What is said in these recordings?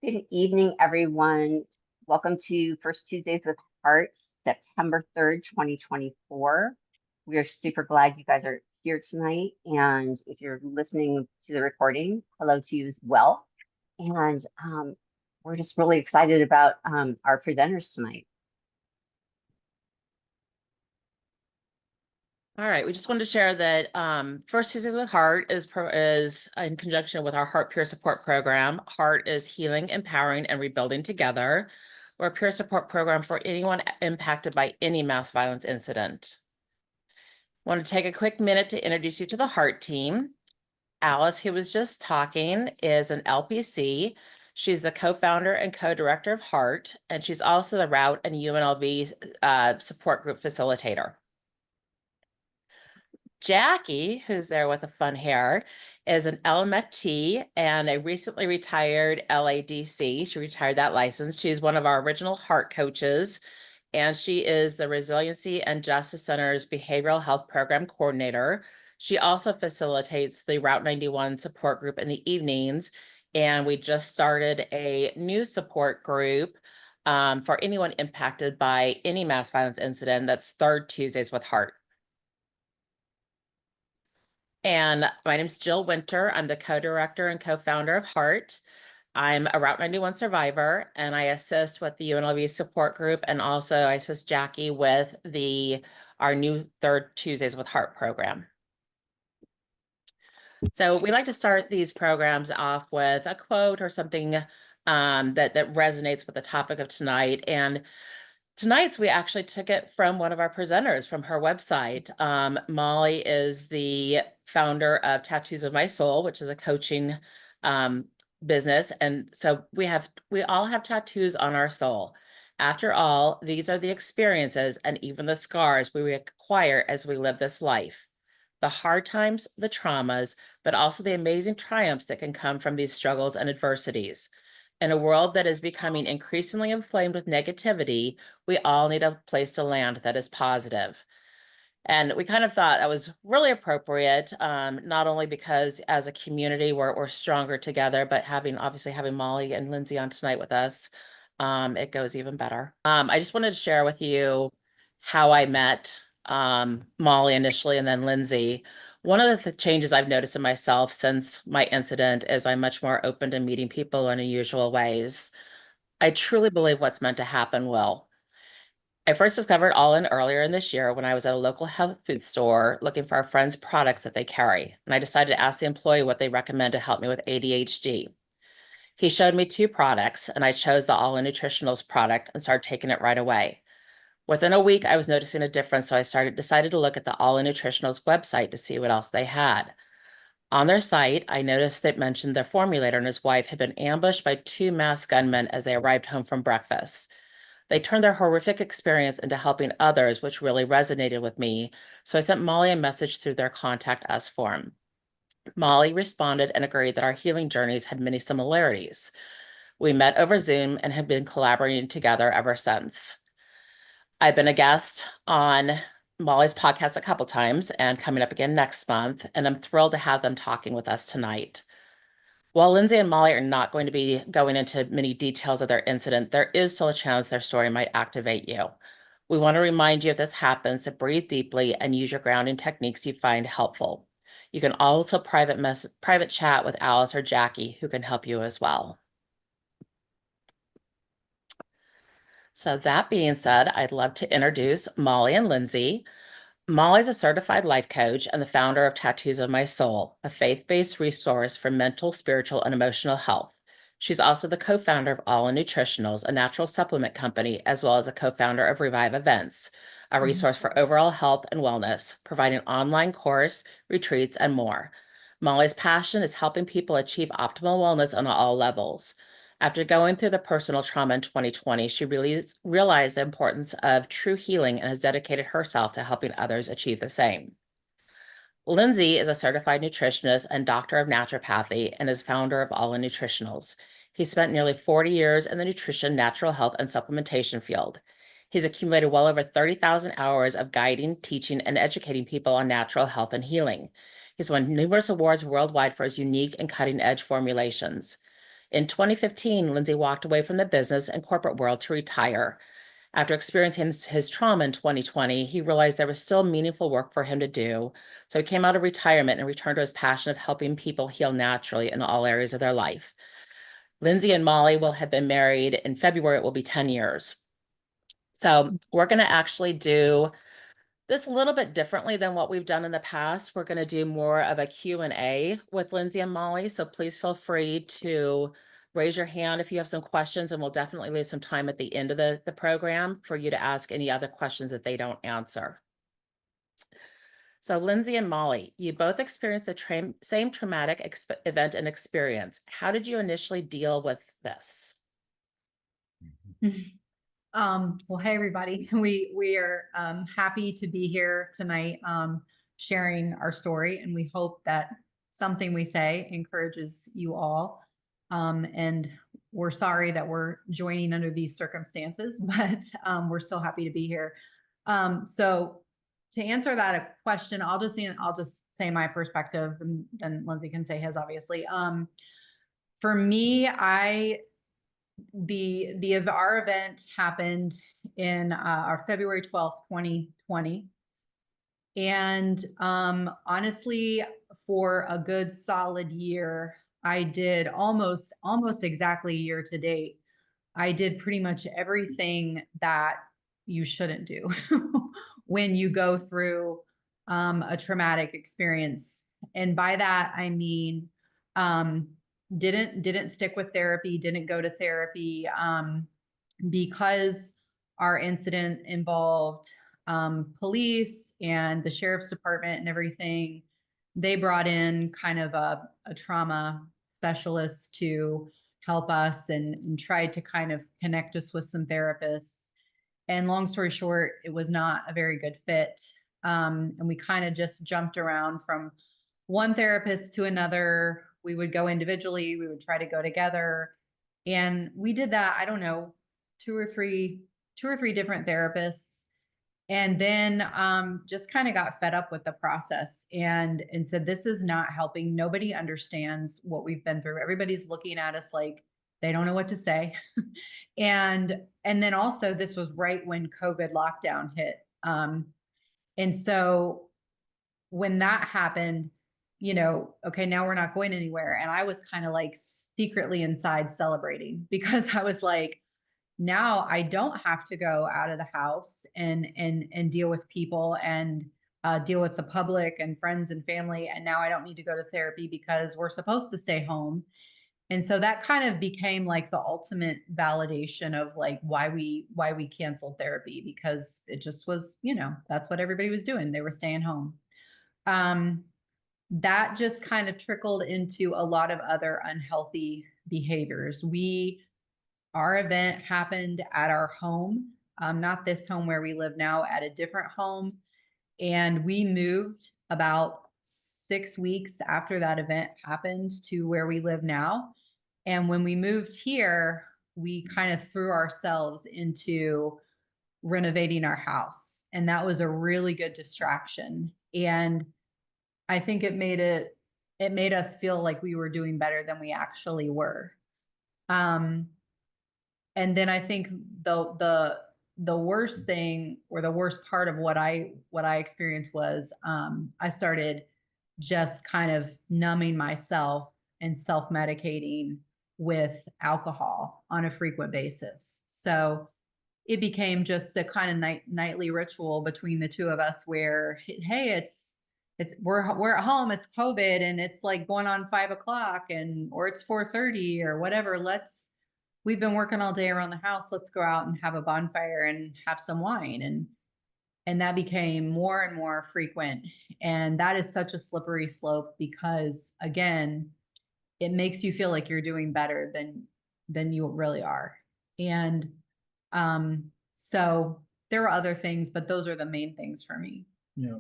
Good evening, everyone. Welcome to First Tuesdays with Heart, September 3rd, 2024. We are super glad you guys are here tonight. And if you're listening to the recording, hello to you as well. And we're just really excited about our presenters tonight. All right, we just wanted to share that First Tuesdays with Heart is in conjunction with our Heart Peer Support Program. Heart is healing, empowering, and rebuilding together. We're a peer support program for anyone impacted by any mass violence incident. I want to take a quick minute to introduce you to the Heart team. Alice, who was just talking, is an LPC. She's the co-founder and co-director of Heart, and she's also the Route and UNLV support group facilitator. Jackie, who's there with the fun hair, is an LMFT and a recently retired LADC. She retired that license. She's one of our original Heart coaches, and she is the Resiliency and Justice Center's Behavioral Health Program Coordinator. She also facilitates the Route 91 support group in the evenings, and we just started a new support group for anyone impacted by any mass violence incident. That's Third Tuesdays with Heart. And my name's Jill Winter. I'm the co-director and co-founder of Heart. I'm a Route 91 survivor, and I assist with the UNLV support group, and also I assist Jackie with our new Third Tuesdays with Heart program. So we like to start these programs off with a quote or something that resonates with the topic of tonight. And tonight's, we actually took it from one of our presenters from her website. Molly is the founder of Tattoos of My Soul, which is a coaching business. And so we all have tattoos on our soul. After all, these are the experiences and even the scars we acquire as we live this life. The hard times, the traumas, but also the amazing triumphs that can come from these struggles and adversities. In a world that is becoming increasingly inflamed with negativity, we all need a place to land that is positive. And we kind of thought that was really appropriate, not only because as a community we're stronger together, but obviously having Molly and Lindsey on tonight with us, it goes even better. I just wanted to share with you how I met Molly initially and then Lindsey. One of the changes I've noticed in myself since my incident is I'm much more open to meeting people in unusual ways. I truly believe what's meant to happen will. I first discovered All In earlier in this year when I was at a local health food store looking for a friend's products that they carry, and I decided to ask the employee what they recommend to help me with ADHD. He showed me two products, and I chose the All In Nutritionals product and started taking it right away. Within a week, I was noticing a difference, so I decided to look at the All In Nutritionals website to see what else they had. On their site, I noticed it mentioned their formulator and his wife had been ambushed by two masked gunmen as they arrived home from breakfast. They turned their horrific experience into helping others, which really resonated with me. So I sent Molly a message through their Contact Us form. Molly responded and agreed that our healing journeys had many similarities. We met over Zoom and have been collaborating together ever since. I've been a guest on Molly's podcast a couple times and coming up again next month, and I'm thrilled to have them talking with us tonight. While Lindsey and Molly are not going to be going into many details of their incident, there is still a chance their story might activate you. We want to remind you if this happens to breathe deeply and use your grounding techniques you find helpful. You can also private chat with Alice or Jackie, who can help you as well. So that being said, I'd love to introduce Molly and Lindsey. Molly's a certified life coach and the founder of Tattoos of My Soul, a faith-based resource for mental, spiritual, and emotional health. She's also the co-founder of All In Nutritionals, a natural supplement company, as well as a co-founder of Revive Events, a resource for overall health and wellness, providing online course, retreats, and more. Molly's passion is helping people achieve optimal wellness on all levels. After going through the personal trauma in 2020, she realized the importance of true healing and has dedicated herself to helping others achieve the same. Lindsey is a certified nutritionist and doctor of naturopathy and is founder of All In Nutritionals. He spent nearly 40 years in the nutrition, natural health, and supplementation field. He's accumulated well over 30,000 hours of guiding, teaching, and educating people on natural health and healing. He's won numerous awards worldwide for his unique and cutting-edge formulations. In 2015, Lindsey walked away from the business and corporate world to retire. After experiencing his trauma in 2020, he realized there was still meaningful work for him to do. So he came out of retirement and returned to his passion of helping people heal naturally in all areas of their life. Lindsey and Molly will have been married in February. It will be 10 years. So we're going to actually do this a little bit differently than what we've done in the past. We're going to do more of a Q&A with Lindsey and Molly. So please feel free to raise your hand if you have some questions, and we'll definitely leave some time at the end of the program for you to ask any other questions that they don't answer. So Lindsey and Molly, you both experienced the same traumatic event and experience. How did you initially deal with this? Well, hey, everybody. We are happy to be here tonight sharing our story, and we hope that something we say encourages you all. And we're sorry that we're joining under these circumstances, but we're still happy to be here. So to answer that question, I'll just say my perspective, and then Lindsey can say his, obviously. For me, our event happened in our February 12th, 2020. And honestly, for a good solid year, I did almost exactly year to date. I did pretty much everything that you shouldn't do when you go through a traumatic experience. And by that, I mean, didn't stick with therapy, didn't go to therapy, because our incident involved police and the sheriff's department and everything. They brought in kind of a trauma specialist to help us and tried to kind of connect us with some therapists. And long story short, it was not a very good fit. And we kind of just jumped around from one therapist to another. We would go individually, we would try to go together. And we did that, I don't know, two or three different therapists. And then just kind of got fed up with the process and said, this is not helping. Nobody understands what we've been through. Everybody's looking at us like they don't know what to say. and then also this was right when COVID lockdown hit. And so when that happened, okay, now we're not going anywhere. And I was kind of like secretly inside celebrating, because I was like, now I don't have to go out of the house and deal with people and deal with the public and friends and family. And now I don't need to go to therapy because we're supposed to stay home. And so that kind of became like the ultimate validation of like why we canceled therapy, because it just was, that's what everybody was doing. They were staying home. That just kind of trickled into a lot of other unhealthy behaviors. Our event happened at our home, not this home where we live now, at a different home. And we moved about 6 weeks after that event happened to where we live now. And when we moved here, we kind of threw ourselves into renovating our house. And that was a really good distraction. And I think it made us feel like we were doing better than we actually were. And then I think the worst thing, or the worst part of what I experienced was I started just kind of numbing myself and self-medicating with alcohol on a frequent basis. So it became just the kind of nightly ritual between the two of us where, hey, we're at home, it's COVID, and it's like going on 5 o'clock or it's 4:30 or whatever. We've been working all day around the house. Let's go out and have a bonfire and have some wine. And that became more and more frequent. And that is such a slippery slope, because again, it makes you feel like you're doing better than you really are. And so there were other things, but those are the main things for me. Yeah.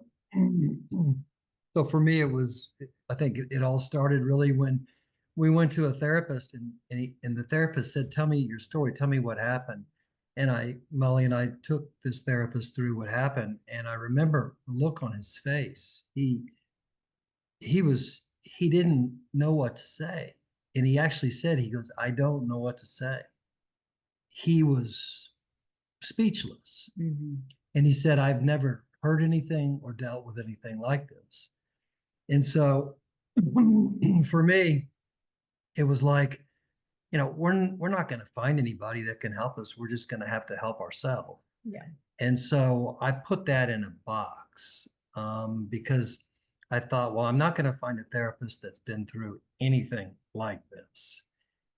So for me, I think it all started really when we went to a therapist, and the therapist said, tell me your story, tell me what happened. And Molly and I took this therapist through what happened. And I remember the look on his face. He didn't know what to say. And he actually said, he goes, I don't know what to say. He was speechless. Mhm. And he said, I've never heard anything or dealt with anything like this. And so for me, it was like, we're not going to find anybody that can help us. We're just going to have to help ourselves. Yeah. And so I put that in a box because I thought, well, I'm not going to find a therapist that's been through anything like this.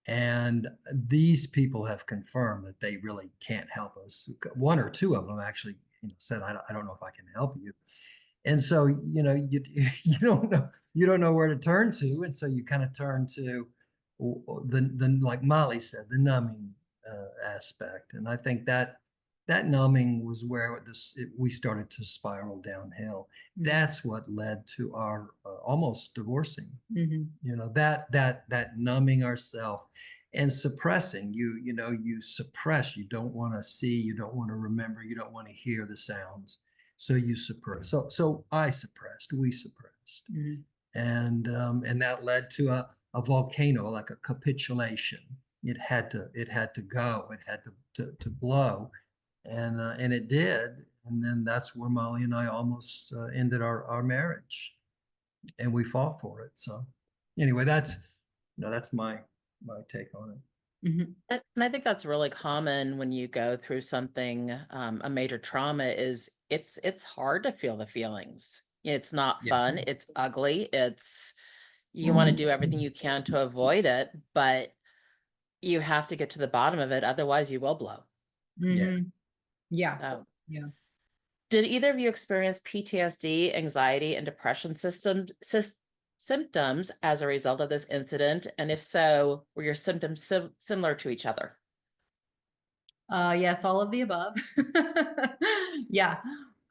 And these people have confirmed that they really can't help us. One or two of them actually said, I don't know if I can help you. And so, you don't know where to turn to. And so you kind of turn to the like Molly said, the numbing aspect. And I think that numbing was where we started to spiral downhill. Mhm. That's what led to our almost divorcing. Mhm. That numbing ourselves and suppressing. You suppress. You don't want to see. You don't want to remember. You don't want to hear the sounds. So you suppress. So I suppressed. We suppressed, Mhm. and that led to a volcano, like a capitulation. It had to go. It had to blow, and it did. And then that's where Molly and I almost ended our marriage, and we fought for it. So anyway, that's my take on it. Mhm. And I think that's really common when you go through something, a major trauma is it's hard to feel the feelings. It's not Yeah. fun. It's ugly. You want to do everything you can to avoid it, but you have to get to the bottom of it. Otherwise you will blow. Yeah. Mhm. Yeah. Oh. Yeah. Did either of you experience PTSD, anxiety, and depression symptoms as a result of this incident? And if so, were your symptoms similar to each other? Yes, all of the above. Yeah.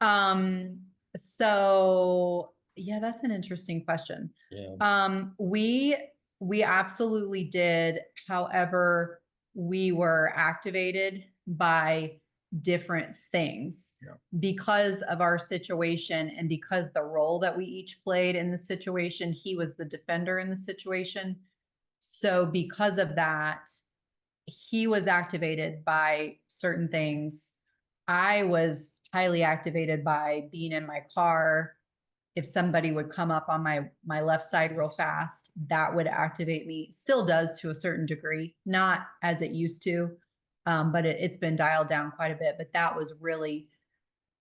Um, so yeah, that's an interesting question. Yeah. We absolutely did. However, we were activated by different things Yeah. because of our situation and because the role that we each played in the situation. He was the defender in the situation. So because of that, he was activated by certain things. I was highly activated by being in my car. If somebody would come up on my left side real fast, that would activate me. Still does to a certain degree, not as it used to, but it's been dialed down quite a bit. But that was really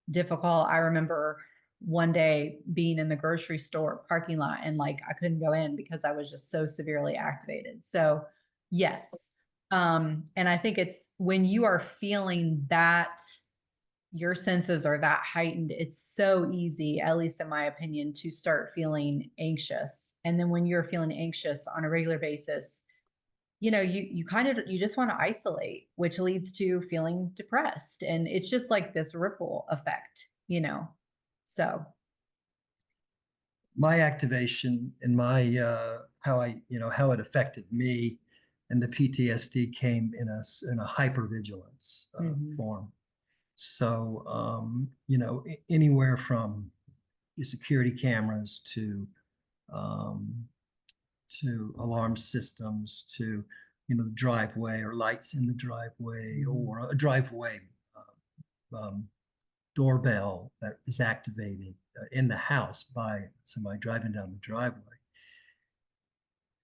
difficult. I remember one day being in the grocery store parking lot and like I couldn't go in because I was just so severely activated. So yes. And I think it's when you are feeling that your senses are that heightened, it's so easy, at least in my opinion, to start feeling anxious. And then when you're feeling anxious on a regular basis, you just want to isolate, which leads to feeling depressed. And it's just like this ripple effect. So My activation and my how it affected me and the PTSD came in a hypervigilance Mhm. form. So anywhere from the security cameras um, to alarm systems to driveway or lights in the driveway Mhm. or a driveway um, doorbell that is activated in the house by somebody driving down the driveway,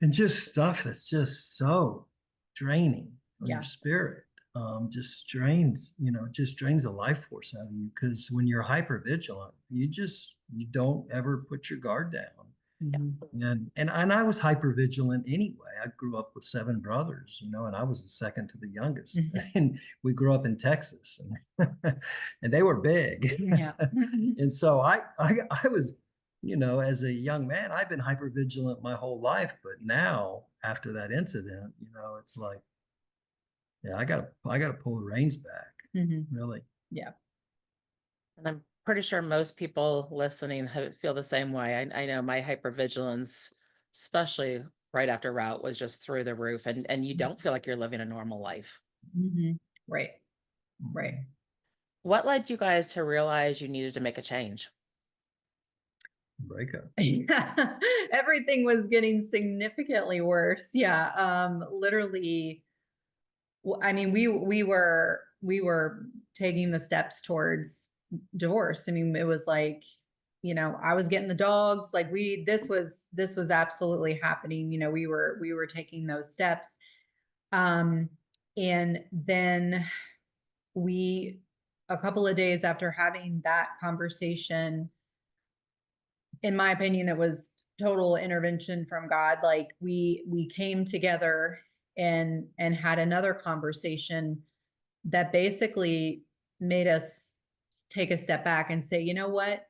and just stuff that's just so draining on your Yeah. spirit. Just drains the life force out of you, because when you're hyper vigilant, you don't ever put your guard down. Mhm. And I was hyper vigilant anyway. I grew up with 7 brothers, and I was the second to the youngest. Mhm. And we grew up in Texas, and and they were big. Yeah. And so I was, as a young man, I've been hyper vigilant my whole life, but now after that incident, it's like, yeah, I gotta pull the reins back, Mhm. really. Yeah. And I'm pretty sure most people listening feel the same way. I know my hypervigilance, especially right after route, was just through the roof, and you don't feel like you're living a normal life. Mhm. Right. Right. What led you guys to realize you needed to make a change? Breakup. Everything was getting significantly worse. Yeah. Literally, I mean, we were taking the steps towards divorce. I mean, it was like, I was getting the dogs, like this was absolutely happening. We were taking those steps. And then a couple of days after having that conversation, in my opinion, it was total intervention from God. Like we came together and had another conversation that basically made us take a step back and say, you know what?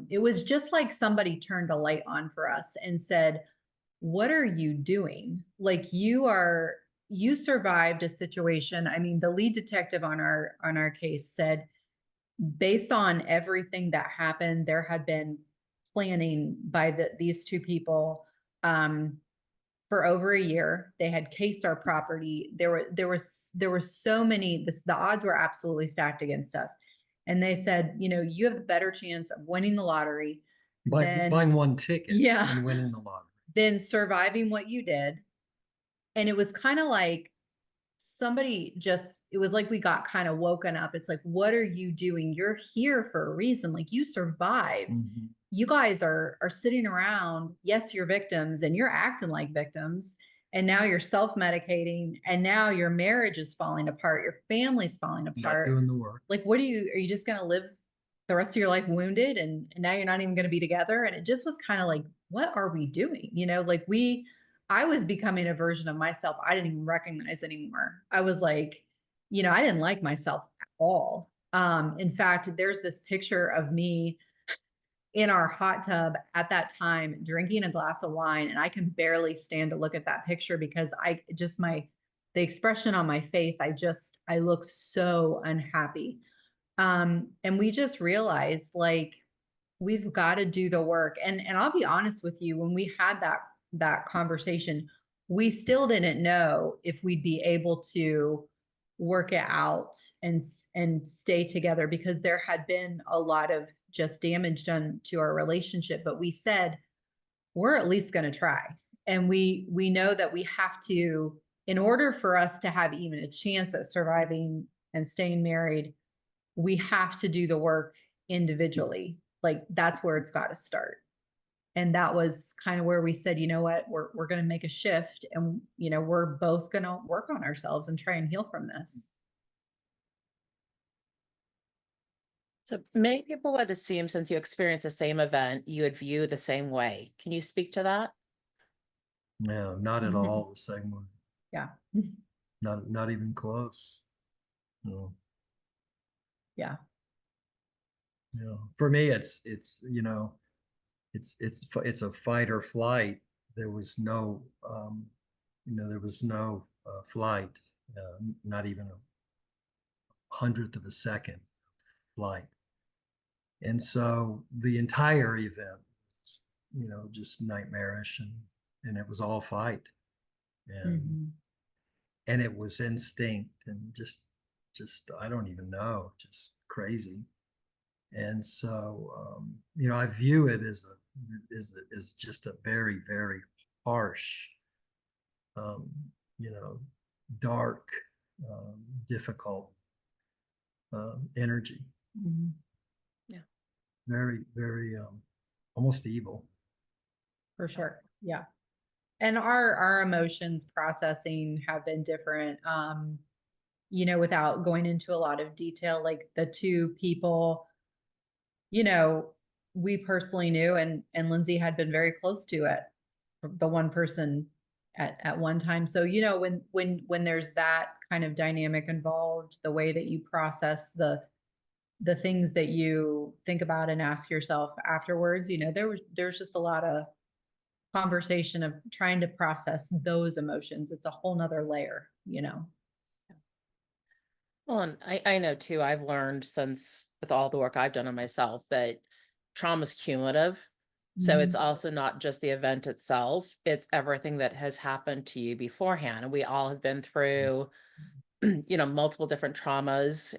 It was just like somebody turned a light on for us and said, what are you doing? Like you survived a situation. I mean, the lead detective on our case said, based on everything that happened, there had been planning by these two people for over a year. They had cased our property. There were so many. The odds were absolutely stacked against us. And they said, you have a better chance of winning the lottery Buying one ticket Yeah. and winning the lottery. than surviving what you did. And it was kind of like it was like we got kind of woken up. It's like, what are you doing? You're here for a reason. Like you survived. Mhm. You guys are sitting around. Yes, you're victims and you're acting like victims. And now you're self-medicating and now your marriage is falling apart. Your family's falling Not apart. doing the work. Like, are you just going to live the rest of your life wounded and now you're not even going to be together? And it just was kind of like, what are we doing? Like I was becoming a version of myself I didn't even recognize anymore. I was like, I didn't like myself at all. In fact, there's this picture of me in our hot tub at that time drinking a glass of wine, and I can barely stand to look at that picture because the expression on my face, I look so unhappy. And we just realized, like, we've got to do the work. And I'll be honest with you, when we had that conversation, we still didn't know if we'd be able to work it out and stay together, because there had been a lot of just damage done to our relationship. But we said, we're at least going to try. And we know that we have to, in order for us to have even a chance at surviving and staying married, we have to do the work individually. Like that's where it's got to start. And that was kind of where we said, you know what, we're going to make a shift, and we're both going to work on ourselves and try and heal from this. So many people would assume, since you experienced the same event, you would view the same way. Can you speak to that? No, not at all the same way. Yeah. Not even close. No. Yeah. For me, it's a fight or flight. There was no flight, not even a hundredth of a second flight. And so the entire event was, just nightmarish, and it was all fight. And it was instinct and just I don't even know, just crazy. And so I view it as just a very, very harsh, dark, difficult energy. Yeah. Very, very almost evil. For sure. Yeah. And our emotions processing have been different. Without going into a lot of detail, like the two people, we personally knew, and Lindsey had been very close to it, the one person at one time. So, when there's that kind of dynamic involved, the way that you process the things that you think about and ask yourself afterwards, there's just a lot of conversation of trying to process those emotions. It's a whole nother layer. Well, and I know too, I've learned since with all the work I've done on myself that trauma is cumulative. So it's also not just the event itself, it's everything that has happened to you beforehand. And we all have been through, multiple different traumas,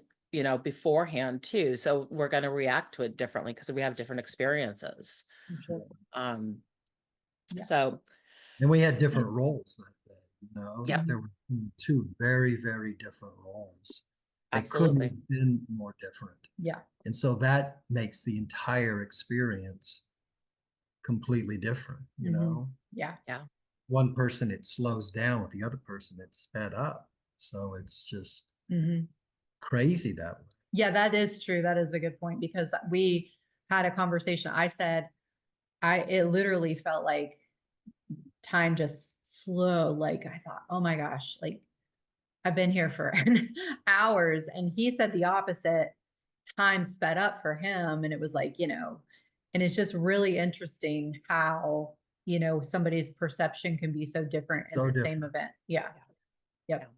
beforehand too. So we're going to react to it differently because we have different experiences. Um, Yeah. so And we had different roles that day, Yeah. There were two very, very different roles. They couldn't Absolutely. have been more different. Yeah. And so that makes the entire experience completely different, Mhm. Yeah. One person it slows down, with the other person it's sped up. So it's just Mhm. crazy that way. Yeah, that is true. That is a good point because we had a conversation. I said, it literally felt like time just slow. Like I thought, oh my gosh, like I've been here for hours. And he said the opposite. Time sped up for him. And it was like, and it's just really interesting how, somebody's perception can be so different in So the same different. event. Yeah. Yep.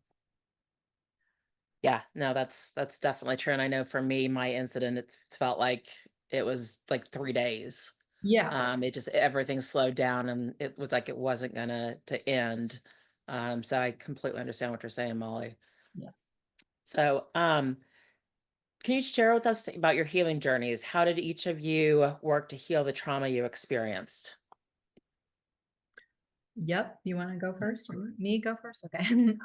Yeah, no, that's definitely true. And I know for me, my incident, it felt like it was like 3 days. Yeah. It just everything slowed down and it was like it wasn't gonna to end. So I completely understand what you're saying, Molly. Yes. So can you share with us about your healing journeys? How did each of you work to heal the trauma you experienced? Yep. You want to go first or me go first? Okay.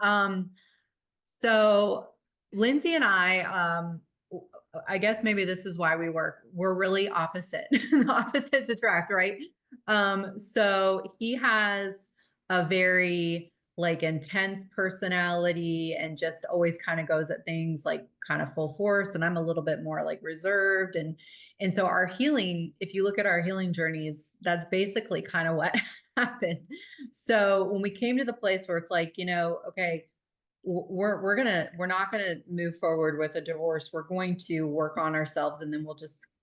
So Lindsay and I guess maybe this is why we're really opposite. Opposites attract, right? So he has a very like intense personality and just always kind of goes at things like kind of full force. And I'm a little bit more like reserved. And so our healing, if you look at our healing journeys, that's basically kind of what happened. So when we came to the place where it's like, okay, we're not gonna move forward with a divorce. We're going to work on ourselves, and then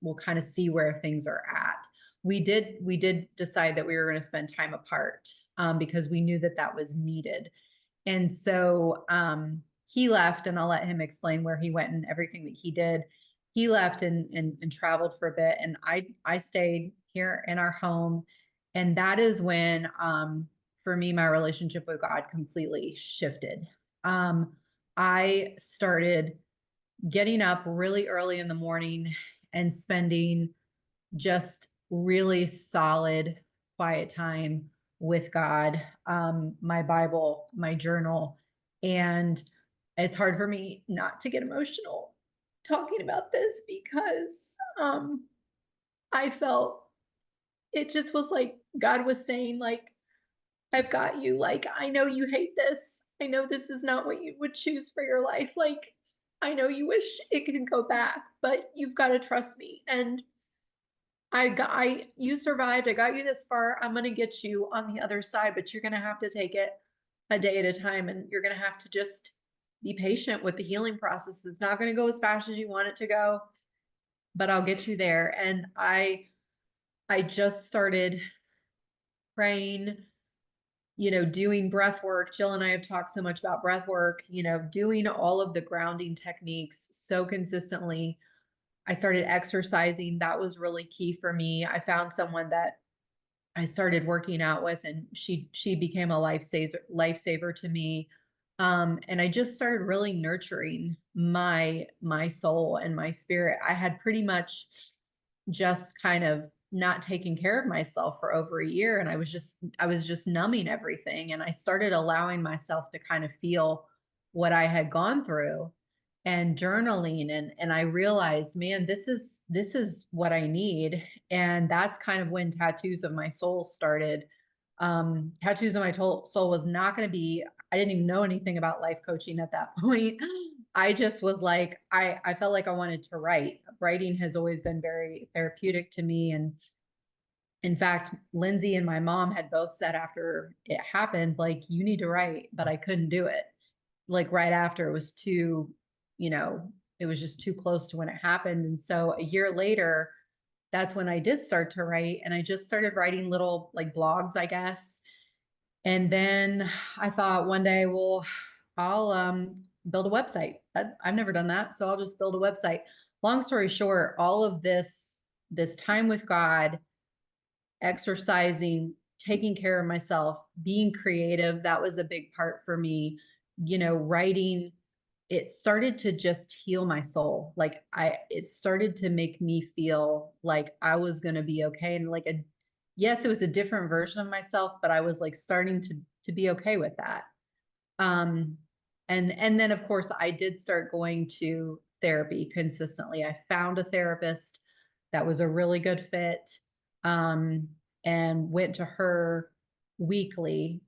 we'll kind of see where things are at. We did decide that we were going to spend time apart because we knew that that was needed. And so he left, and I'll let him explain where he went and everything that he did. He left and traveled for a bit, and I stayed here in our home, and that is when for me my relationship with God completely shifted. I started getting up really early in the morning and spending just really solid quiet time with God, my Bible, my journal. And it's hard for me not to get emotional talking about this because I felt it just was like God was saying, like, I've got you. Like, I know you hate this. I know this is not what you would choose for your life. Like, I know you wish it could go back, but you've got to trust me. And you survived. I got you this far. I'm going to get you on the other side, but you're going to have to take it a day at a time. And you're going to have to just be patient with the healing process. It's not going to go as fast as you want it to go, but I'll get you there. And I just started praying, doing breath work. Jill and I have talked so much about breath work, doing all of the grounding techniques so consistently. I started exercising. That was really key for me. I found someone that I started working out with, and she became a lifesaver to me. And I just started really nurturing my soul and my spirit. I had pretty much just kind of not taking care of myself for over a year, and I was just numbing everything, and I started allowing myself to kind of feel what I had gone through and journaling, and I realized, man, this is what I need. And that's kind of when Tattoos of My Soul started. Tattoos of My Soul was not going to be, I didn't even know anything about life coaching at that point. I just was like, I felt like I wanted to write. Writing has always been very therapeutic to me. And in fact, Lindsay and my mom had both said after it happened, like, you need to write, but I couldn't do it. Like right after, it was too, it was just too close to when it happened. And so a year later, that's when I did start to write, and I just started writing little like blogs, I guess. And then I thought one day, well, I'll build a website. I've never done that, so I'll just build a website. Long story short, all of this time with God, exercising, taking care of myself, being creative, that was a big part for me. Writing it started to just heal my soul. Like it started to make me feel like I was going to be okay. And like, yes, it was a different version of myself, but I was like starting to be okay with that. And then of course I did start going to therapy consistently. I found a therapist that was a really good fit, and went to her weekly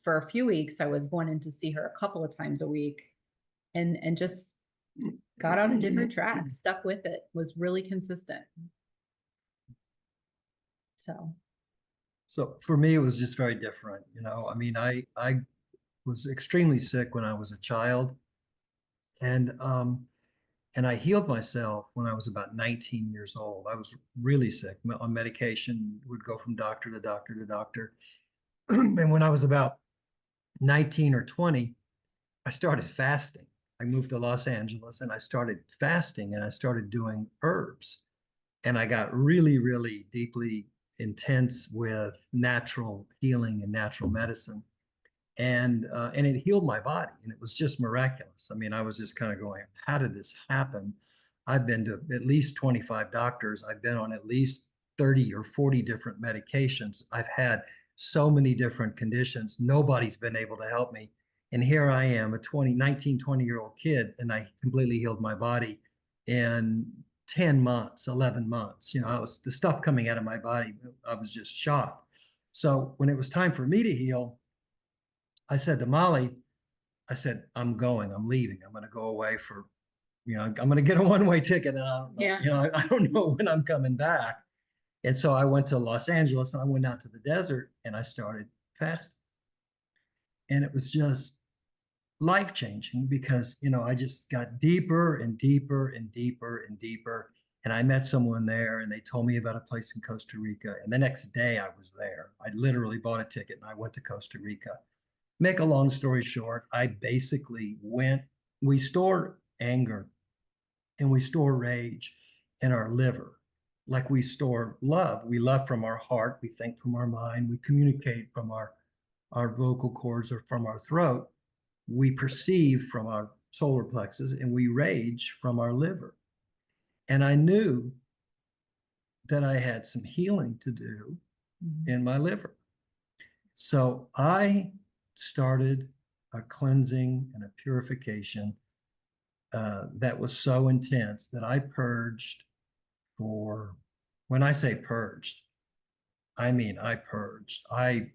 for a few weeks. I was going in to see her a couple of times a week, and just got on a different track, stuck with it, was really consistent. So for me, it was just very different. I mean, I was extremely sick when I was a child, and I healed myself when I was about 19 years old. I was really sick on medication, would go from doctor to doctor to doctor. And when I was about 19 or 20, I started fasting. I moved to Los Angeles and I started fasting, and I started doing herbs. And I got really, really deeply intense with natural healing and natural medicine. And it healed my body, and it was just miraculous. I mean, I was just kind of going, how did this happen? I've been to at least 25 doctors. I've been on at least 30 or 40 different medications. I've had so many different conditions. Nobody's been able to help me. And here I am, a 20-year-old kid, and I completely healed my body in 10 months, 11 months. The stuff coming out of my body, I was just shocked. So when it was time for me to heal, I said to Molly, I said, I'm leaving. I'm going to go away for, I'm going to get a one-way ticket, and I don't know, Yeah. I don't know when I'm coming back. And so I went to Los Angeles, and I went out to the desert, and I started fasting. And it was just life-changing because, I just got deeper and deeper and deeper and deeper. And I met someone there, and they told me about a place in Costa Rica. And the next day I was there. I literally bought a ticket and I went to Costa Rica. Make a long story short, I basically we store anger and we store rage in our liver. Like we store love. We love from our heart. We think from our mind. We communicate from our vocal cords or from our throat. We perceive from our solar plexus, and we rage from our liver. And I knew that I had some healing to do in my liver. So I started a cleansing and a purification that was so intense that I purged when I say purged, I mean I purged. I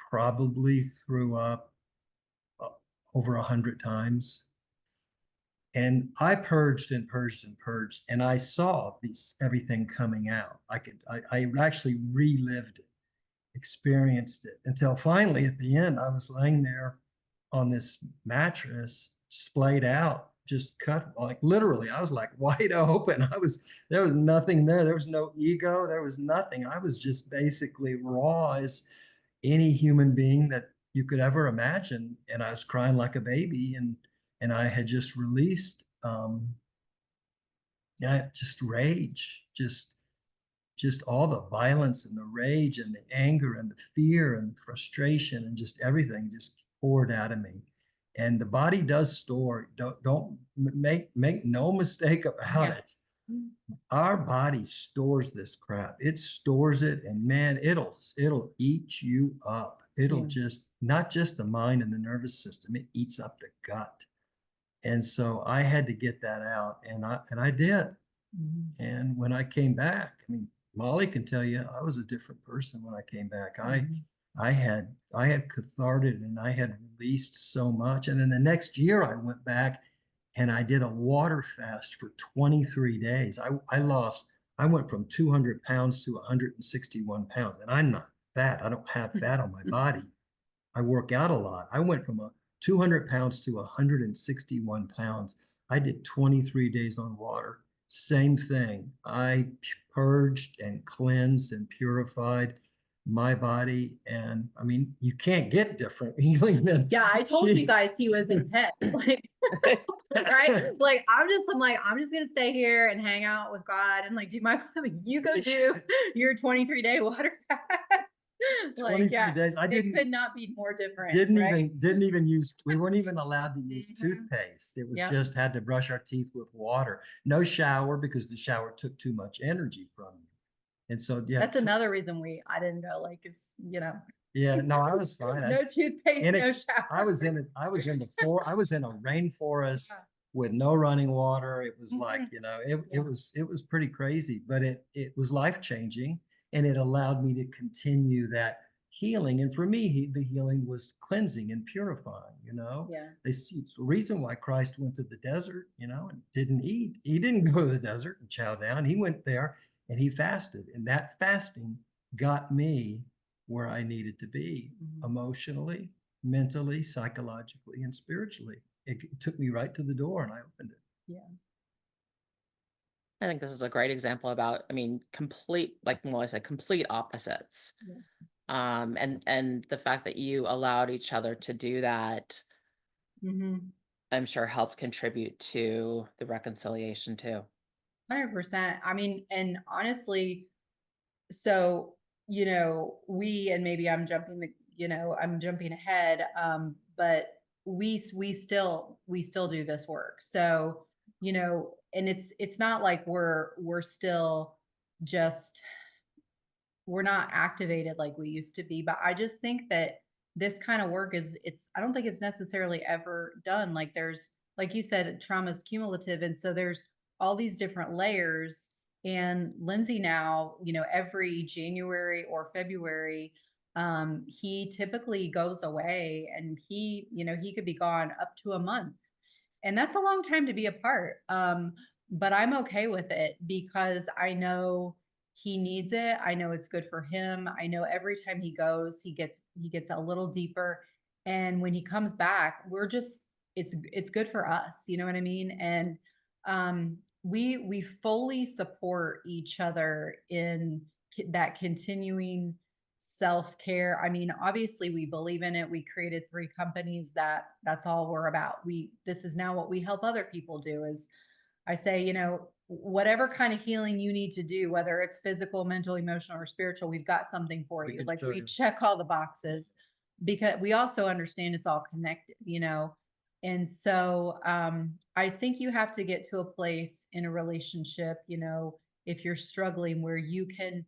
probably threw up over 100 times. And I purged and purged and purged, and I saw everything coming out. I actually relived it, experienced it, until finally at the end, I was laying there on this mattress, splayed out, just cut, like literally, I was like wide open. There was nothing there. There was no ego. There was nothing. I was just basically raw as any human being that you could ever imagine. And I was crying like a baby, and I had just released, just rage, just all the violence and the rage and the anger and the fear and the frustration, and just everything just poured out of me. And the body does store, don't make no mistake about it. Our body stores this crap. It stores it, and man, it'll eat you up. It'll just, not just the mind and the nervous system, it eats up the gut. And so I had to get that out, and I did. And when I came back, I mean, Molly can tell you, I was a different person when I came back. I had cathartic, and I had released so much. And then the next year I went back and I did a water fast for 23 days. I went from 200 pounds to 161 pounds, and I'm not fat. I don't have fat on my body. I work out a lot. I went from 200 pounds to 161 pounds. I did 23 days on water. Same thing. I purged and cleansed and purified my body. And I mean, you can't get different healing than. Yeah, I told you guys he was intense. Like, right? Like, I'm just gonna stay here and hang out with God and like do my, you go do your 23-day water fast. Like, 23 yeah, days. I it didn't could not be more different, didn't right? even use, we weren't even allowed to use Mhm. toothpaste. It was Yep. just had to brush our teeth with water. No shower because the shower took too much energy from you. And so, yeah. That's another reason I didn't go, like, is, Yeah, no, I was fine. no toothpaste, no shower. I was in a rainforest with no running water. It was like, Yeah. it was pretty crazy, but it was life-changing, and it allowed me to continue that healing. And for me, the healing was cleansing and purifying, Yeah. It's the reason why Christ went to the desert, and didn't eat. He didn't go to the desert and chow down. He went there and he fasted, and that fasting got me where I needed to be emotionally, mentally, psychologically, and spiritually. It took me right to the door and I opened it. Yeah. I think this is a great example about, I mean, complete, like Molly said, complete opposites. Yeah. And the fact that you allowed each other to do that, Mm-hmm. I'm sure helped contribute to the reconciliation too. 100%. I mean, and honestly, so, and maybe I'm jumping ahead. But we still do this work. So, and it's not like we're still just, we're not activated like we used to be, but I just think that this kind of work I don't think it's necessarily ever done. Like like you said, trauma is cumulative. And so there's all these different layers. And Lindsey now, every January or February, he typically goes away, and he could be gone up to a month, and that's a long time to be apart. But I'm okay with it because I know he needs it. I know it's good for him. I know every time he goes, he gets a little deeper. And when he comes back, it's good for us. You know what I mean? And we fully support each other in that continuing self-care. I mean, obviously we believe in it. We created 3 companies that's all we're about. This is now what we help other people do. Is I say, whatever kind of healing you need to do, whether it's physical, mental, emotional, or spiritual, we've got something for We you. can Like, show we you. check all the boxes, because we also understand it's all connected, And so I think you have to get to a place in a relationship, if you're struggling, where you can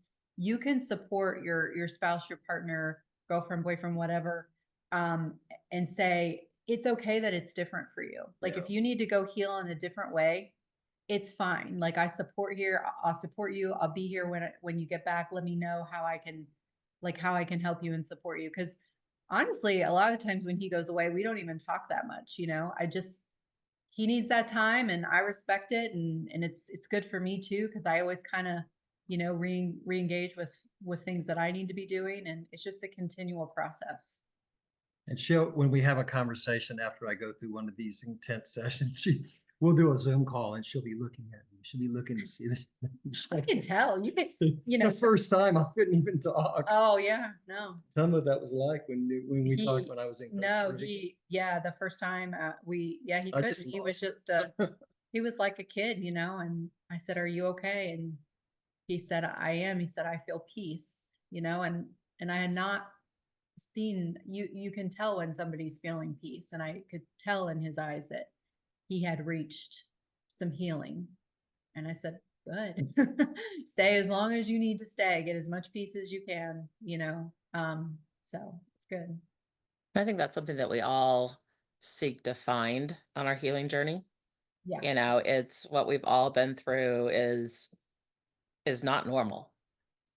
support your spouse, your partner, girlfriend, boyfriend, whatever, and say, it's okay that it's different for you. Like, Yeah. if you need to go heal in a different way, it's fine. Like, I support here. I'll support you. I'll be here when you get back. Let me know how I can help you and support you. Because honestly, a lot of times when he goes away, we don't even talk that much. He needs that time, and I respect it, and it's good for me too, because I always kind of re-engage with things that I need to be doing, and it's just a continual process. And when we have a conversation after I go through one of these intense sessions, we'll do a Zoom call and she'll be looking at me. She'll be looking to see this. I can tell you can, The first time I couldn't even talk. Oh yeah, no. Tell me what that was like when we talked He when I was in no Costa Rica. the first time he I couldn't. just He was lost just he was like a kid, and I said, "Are you okay?" And he said, "I am." He said, "I feel peace," and I had not seen, you can tell when somebody's feeling peace, and I could tell in his eyes that he had reached some healing. And I said, "Good." Stay as long as you need to stay, get as much peace as you can, so it's good. I think that's something that we all seek to find on our healing journey. Yeah. It's what we've all been through is not normal,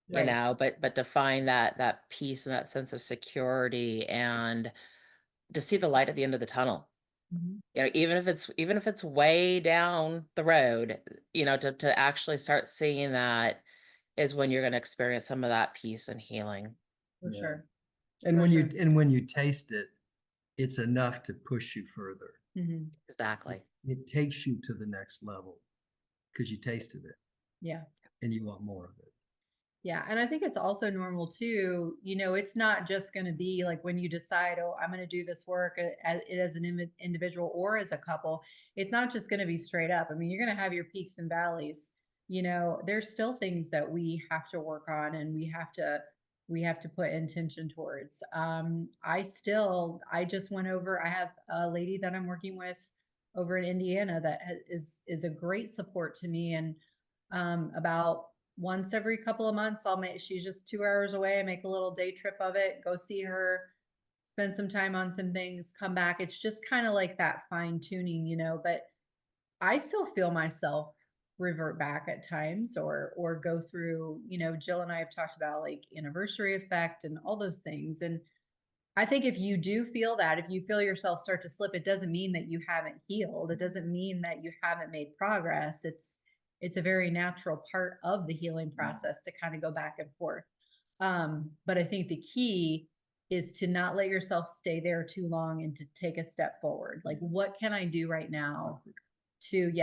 Right. but to find that peace and that sense of security, and to see the light at the end of the tunnel. Mhm. Even if it's way down the road, to actually start seeing that is when you're going to experience some of that peace and healing. For Yeah. sure. And For when sure. you taste it, it's enough to push you further. Mhm. Exactly. It takes you to the next level because you tasted it Yeah. and you want more of it. Yeah. And I think it's also normal too. It's not just going to be like when you decide, oh, I'm going to do this work as an individual or as a couple. It's not just going to be straight up. I mean, you're going to have your peaks and valleys. There's still things that we have to work on, and we have to we have to put intention towards. I just went over, I have a lady that I'm working with over in Indiana that is a great support to me. And about once every couple of months, she's just 2 hours away. I make a little day trip of it, go see her, spend some time on some things, come back. It's just kind of like that fine tuning, but I still feel myself revert back at times or go through, Jill and I have talked about like anniversary effect and all those things. And I think if you do feel that, if you feel yourself start to slip, it doesn't mean that you haven't healed. It doesn't mean that you haven't made progress. It's a very natural part of the healing process to kind of go back and forth. But I think the key is to not let yourself stay there too long and to take a step forward. Like, what can I do right now to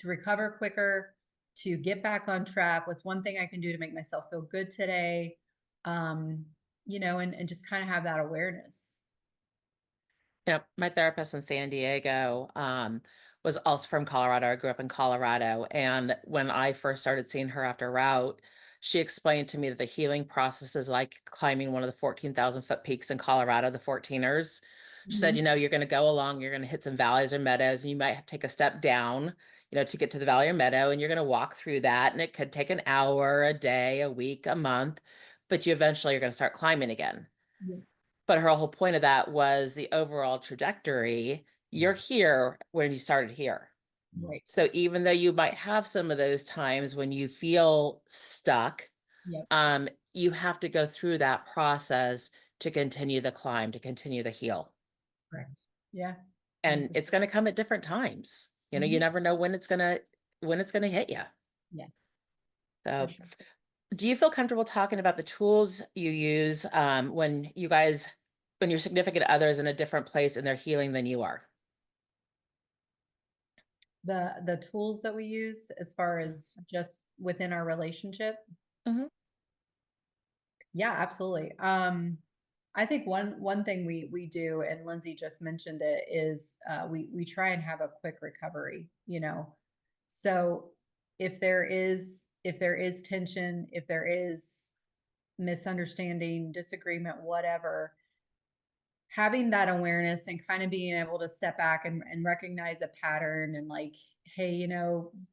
recover quicker, to get back on track? What's one thing I can do to make myself feel good today? And just kind of have that awareness. My therapist in San Diego was also from Colorado. I grew up in Colorado. And when I first started seeing her after route, she explained to me that the healing process is like climbing one of the 14,000-foot peaks in Colorado, the 14ers. She said, you're going to go along, you're going to hit some valleys or meadows, and you might have to take a step down, to get to the valley or meadow, and you're going to walk through that. And it could take an hour, a day, a week, a month, but you eventually are going to start climbing again. Yeah. But her whole point of that was the overall trajectory. You're here when you started here. Right. So even though you might have some of those times when you feel stuck, Yep. You have to go through that process to continue the climb, to continue the heal. Correct. Yeah. And it's going to come at different times. You Mhm. never know when it's going to hit you. Yes. So For sure. do you feel comfortable talking about the tools you use when your significant other is in a different place and they're healing than you are? The tools that we use as far as just within our relationship. Mhm. Yeah, absolutely. I think one thing we do, and Lindsay just mentioned it, is we try and have a quick recovery. So if there is tension, if there is misunderstanding, disagreement, whatever, having that awareness and kind of being able to step back and recognize a pattern and like, hey,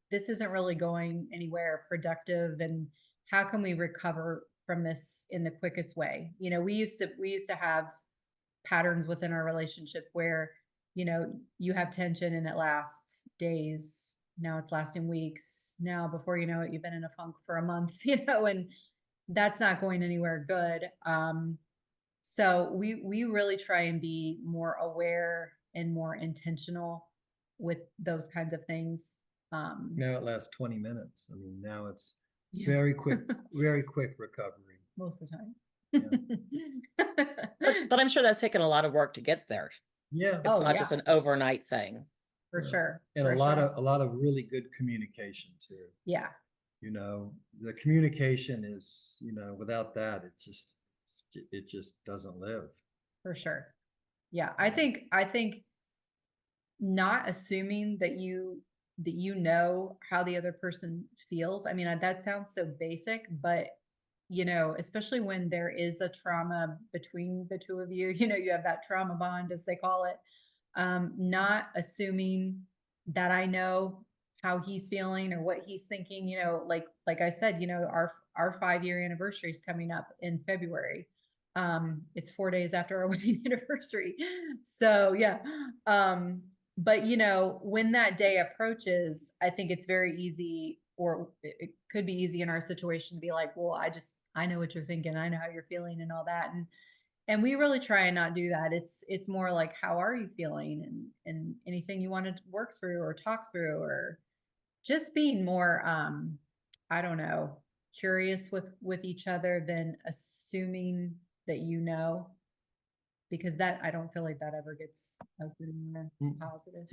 this isn't really going anywhere productive, and how can we recover from this in the quickest way? We used to have patterns within our relationship where, you have tension and it lasts days. Now it's lasting weeks. Now, before you know it, you've been in a funk for a month, and that's not going anywhere good. So we really try and be more aware and more intentional with those kinds of things. Now it lasts 20 minutes. I mean, now it's Yeah. very quick recovery. Most of the time. But I'm sure that's taken a lot of work to get there. Yeah. It's not just an overnight thing. For sure. And for a lot sure. of really good communication too. Yeah. The communication is, without that, it just doesn't live. For sure. Yeah. I think not assuming that you know how the other person feels. I mean, that sounds so basic, but especially when there is a trauma between the two of you, you have that trauma bond, as they call it. Not assuming that I know how he's feeling or what he's thinking, like I said, our 5-year anniversary is coming up in February. It's 4 days after our wedding anniversary. So yeah. But when that day approaches, I think it's very easy, or it could be easy in our situation to be like, well, I know what you're thinking. I know how you're feeling and all that. And we really try and not do that. It's more like, how are you feeling, and anything you want to work through or talk through, or just being more, I don't know, curious with each other than assuming that because that, I don't feel like that ever gets us anywhere positive.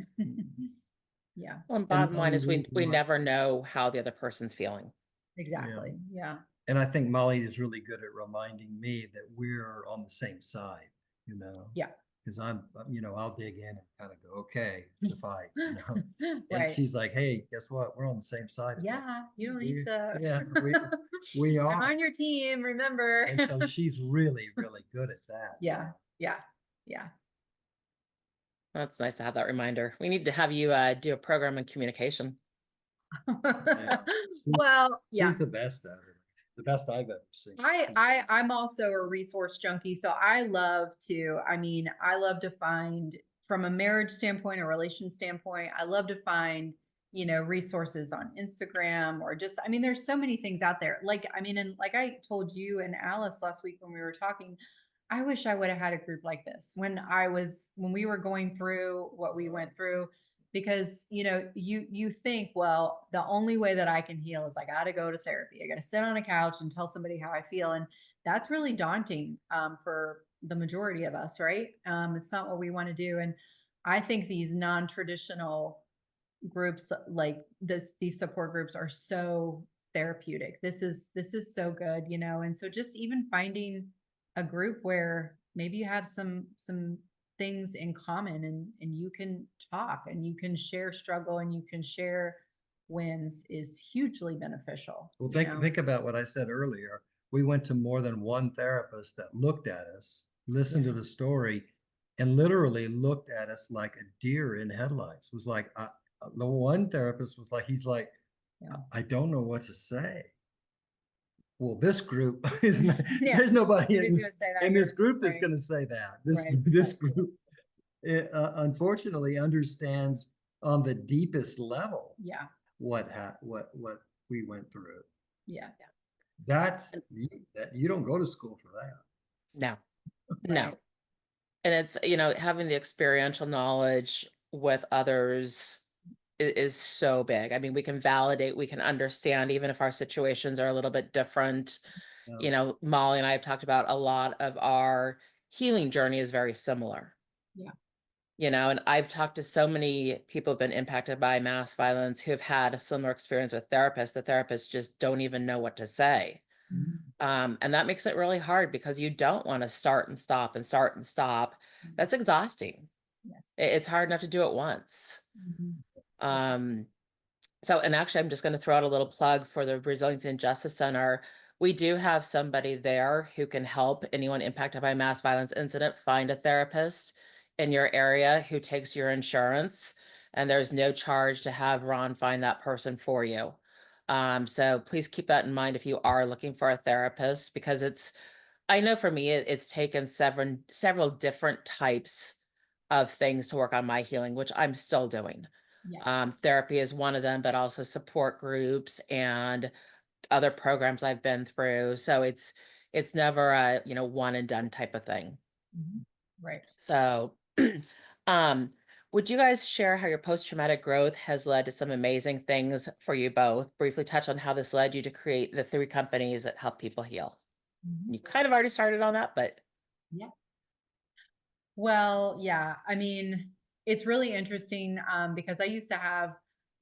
Yeah, Well, and bottom line is we Molly- never know how the other person's feeling. exactly. Yeah. And I think Molly is really good at reminding me that we're on the same side, Yeah. because I'll dig in and kind of go, okay, it's the fight, And Right. she's like, hey, guess what? We're on the same side. It's like, Yeah, you don't need we- to. yeah, we I'm are. on your team, remember? And so she's really, really good at that. Yeah, yeah, yeah. That's nice to have that reminder. We need to have you do a program in communication. Well, yeah. She's the best at it. The best I've ever seen. I'm also a resource junkie, so I love to find from a marriage standpoint, a relation standpoint, I love to find, resources on Instagram or just, there's so many things out there. And like I told you and Alice last week when we were talking, I wish I would have had a group like this when we were going through what we went through, because you think, well, the only way that I can heal is I got to go to therapy. I got to sit on a couch and tell somebody how I feel, and that's really daunting for the majority of us, right? It's not what we want to do, and I think these non-traditional groups like these support groups are so therapeutic. This is so good, and so just even finding a group where maybe you have some things in common, and you can talk and you can share struggle and you can share wins is hugely beneficial. Well, think about what I said earlier. We went to more than one therapist that looked at us, listened to the story, and literally looked at us like a deer in headlights. Was like, the one therapist was like, he's like, I don't know what to say. Well, this group is not, there's nobody in this group that's going to say that. This group, unfortunately, understands on the deepest level. Yeah. What we went through. Yeah. That you don't go to school for that. No, no. And it's, having the experiential knowledge with others is so big. I mean, we can validate, we can understand, even if our situations are a little bit different. Molly and I have talked about a lot of our healing journey is very similar. Yeah. And I've talked to so many people who've been impacted by mass violence who have had a similar experience with therapists. The therapists just don't even know what to say. Mm-hmm. And that makes it really hard because you don't want to start and stop and start and stop. That's exhausting. Yes. It's hard enough to do it once. Mm-hmm. So, and actually, I'm just going to throw out a little plug for the Resilience and Justice Center. We do have somebody there who can help anyone impacted by a mass violence incident find a therapist in your area who takes your insurance, and there's no charge to have Ron find that person for you. So please keep that in mind if you are looking for a therapist, because I know for me, it's taken several different types of things to work on my healing, which I'm still doing. Yeah. Therapy is one of them, but also support groups and other programs I've been through. So it's never a, one and done type of thing. Mm-hmm. Right. So, would you guys share how your post-traumatic growth has led to some amazing things for you both? Briefly touch on how this led you to create the 3 companies that help people heal. Mm-hmm. You kind of already started on that, but. Yeah. Well, yeah, it's really interesting because I used to have,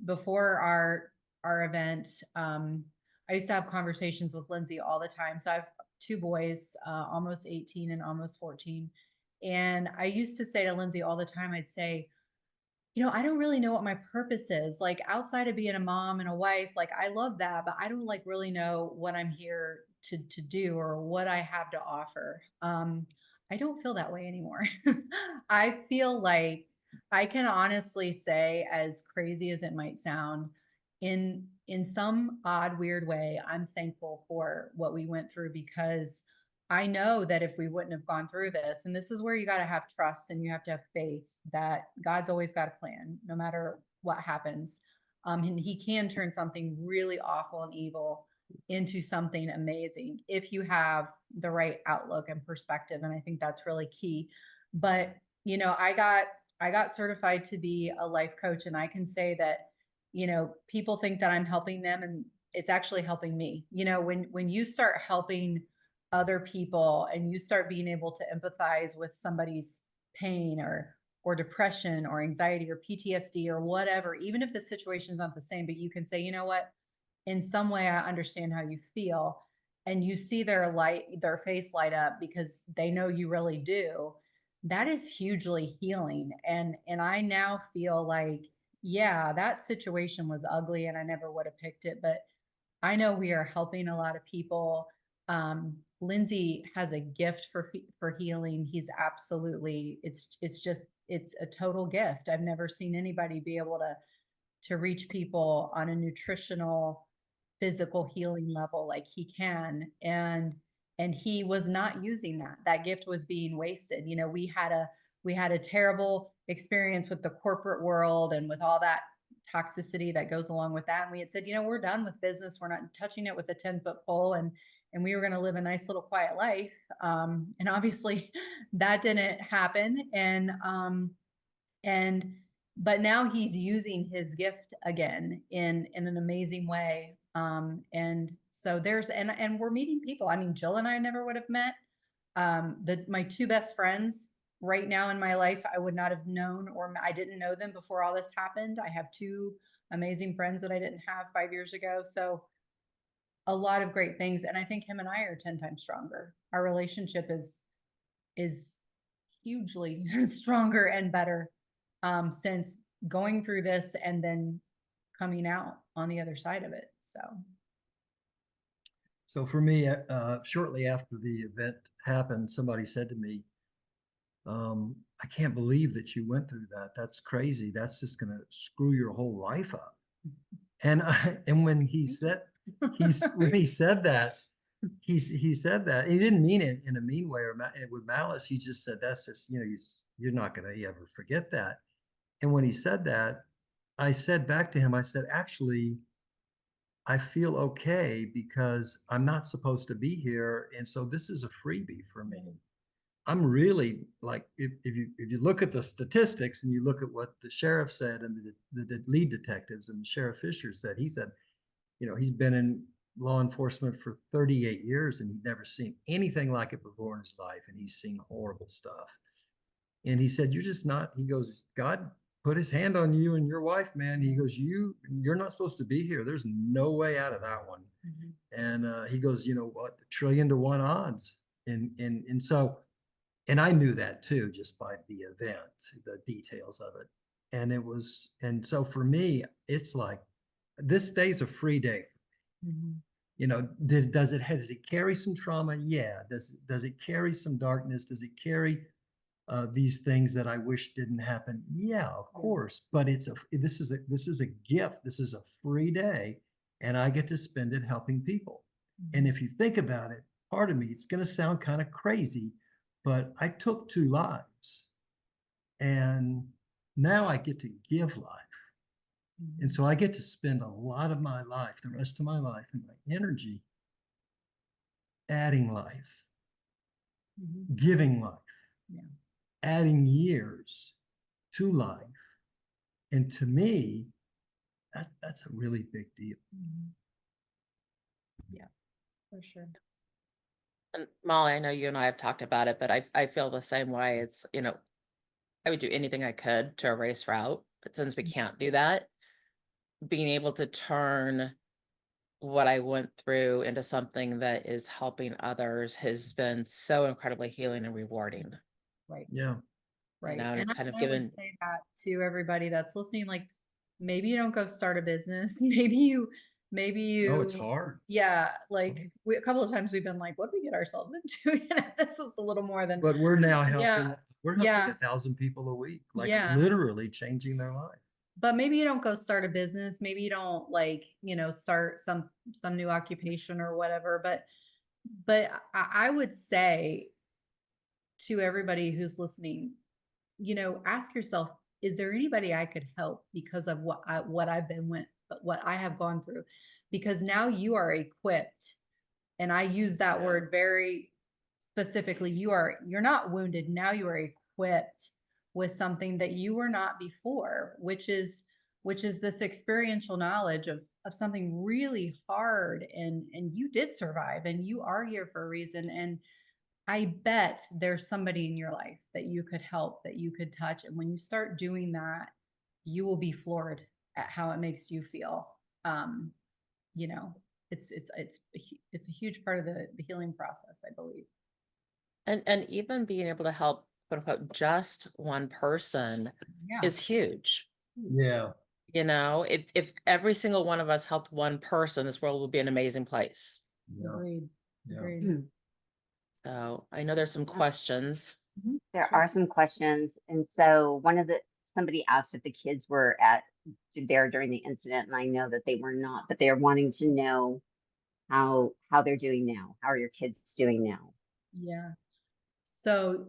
before our event, I used to have conversations with Lindsey all the time. So I have 2 boys, almost 18 and almost 14. And I used to say to Lindsey all the time, I'd say, I don't really know what my purpose is. Like outside of being a mom and a wife, like I love that, but I don't like really know what I'm here to do or what I have to offer. I don't feel that way anymore. I feel like I can honestly say, as crazy as it might sound, in some odd, weird way, I'm thankful for what we went through, because I know that if we wouldn't have gone through this, and this is where you got to have trust and you have to have faith that God's always got a plan, no matter what happens. And he can turn something really awful and evil into something amazing if you have the right outlook and perspective. And I think that's really key. But, I got certified to be a life coach, and I can say that, people think that I'm helping them, and it's actually helping me. When you start helping other people and you start being able to empathize with somebody's pain or depression or anxiety or PTSD or whatever, even if the situation's not the same, but you can say, you know what, in some way I understand how you feel, and you see their face light up because they know you really do. that is hugely healing. And I now feel like, yeah, that situation was ugly and I never would have picked it, but I know we are helping a lot of people. Lindsey has a gift for healing. He's absolutely, it's a total gift. I've never seen anybody be able to reach people on a nutritional, physical healing level like he can. And he was not using that. That gift was being wasted. You know, we had a terrible experience with the corporate world and with all that toxicity that goes along with that. And we had said, you know, we're done with business. We're not touching it with a 10-foot pole. And we were going to live a nice little quiet life. And obviously that didn't happen. And but now he's using his gift again in an amazing way. And so and we're meeting people. I mean, Jill and I never would have met. My two best friends right now in my life, I would not have known, or I didn't know them before all this happened. I have two amazing friends that I didn't have 5 years ago. So a lot of great things. And I think him and I are 10 times stronger. Our relationship is hugely stronger and better since going through this and then coming out on the other side of it. So for me, shortly after the event happened, somebody said to me, I can't believe that you went through that. That's crazy. That's just going to screw your whole life up. And when he said when he said that, he said that he didn't mean it in a mean way or with malice. He just said, that's just, you know, you're not going to ever forget that. And when he said that, I said back to him, I said, actually, I feel okay because I'm not supposed to be here. And so this is a freebie for me. I'm really like, if you look at the statistics and you look at what the sheriff said and the lead detectives and Sheriff Fisher said, he said, you know, he's been in law enforcement for 38 years and he'd never seen anything like it before in his life. And he's seen horrible stuff. And he said, you're just not, he goes, God put his hand on you and your wife, man. He goes, you're not supposed to be here. There's no way out of that one. Mm-hmm. And he goes, you know what, 1,000,000,000,000 odds. And so, and I knew that too, just by the event, the details of it. And so for me, it's like, this day's a free day. Mm-hmm. You know, does it carry some trauma? Yeah. Does it carry some darkness? Does it carry these things that I wish didn't happen? Yeah, of course. But this is a gift. This is a free day, and I get to spend it helping people. Mm-hmm. And if you think about it, part of me, it's going to sound kind of crazy, but I took 2 lives, and now I get to give life. Mm-hmm. And so I get to spend a lot of my life, the rest of my life, and my energy adding life, mm-hmm. giving life. Yeah. Adding years to life. And to me, that's a really big deal. Mm-hmm. Yeah, for sure. And Molly, I know you and I have talked about it, but I feel the same way. It's, you know, I would do anything I could to erase route, but since we can't do that, being able to turn what I went through into something that is helping others has been so incredibly healing and rewarding. Right. Yeah. Right. You know, and it's kind of I given. would say that to everybody that's listening, like maybe you don't go start a business. Maybe you, Oh, it's hard. Yeah. Like a couple of times we've been like, what did we get ourselves into? This was a little more than, but we're now helping, we're helping yeah. 1,000 people a week, like yeah. literally changing their life. But maybe you don't go start a business. Maybe you don't like, you know, start some new occupation or whatever. But I would say to everybody who's listening, you know, ask yourself, is there anybody I could help because of what I've been with, what I have gone through? Because now you are equipped, and I use that word very specifically. You're not wounded. Now you are equipped with something that you were not before, which is this experiential knowledge of something really hard, and you did survive, and you are here for a reason. And I bet there's somebody in your life that you could help, that you could touch. And when you start doing that, you will be floored at how it makes you feel. You know, it's a huge part of the healing process, I believe. And even being able to help quote unquote, just one person Yeah. is huge. Yeah. You know, if every single one of us helped one person, this world would be an amazing place. Yeah. Agreed. Yeah. Agreed. Mm. So I know there's some questions. There are some questions. And so somebody asked if the kids were there during the incident, and I know that they were not, but they're wanting to know how they're doing now. How are your kids doing now? Yeah. So,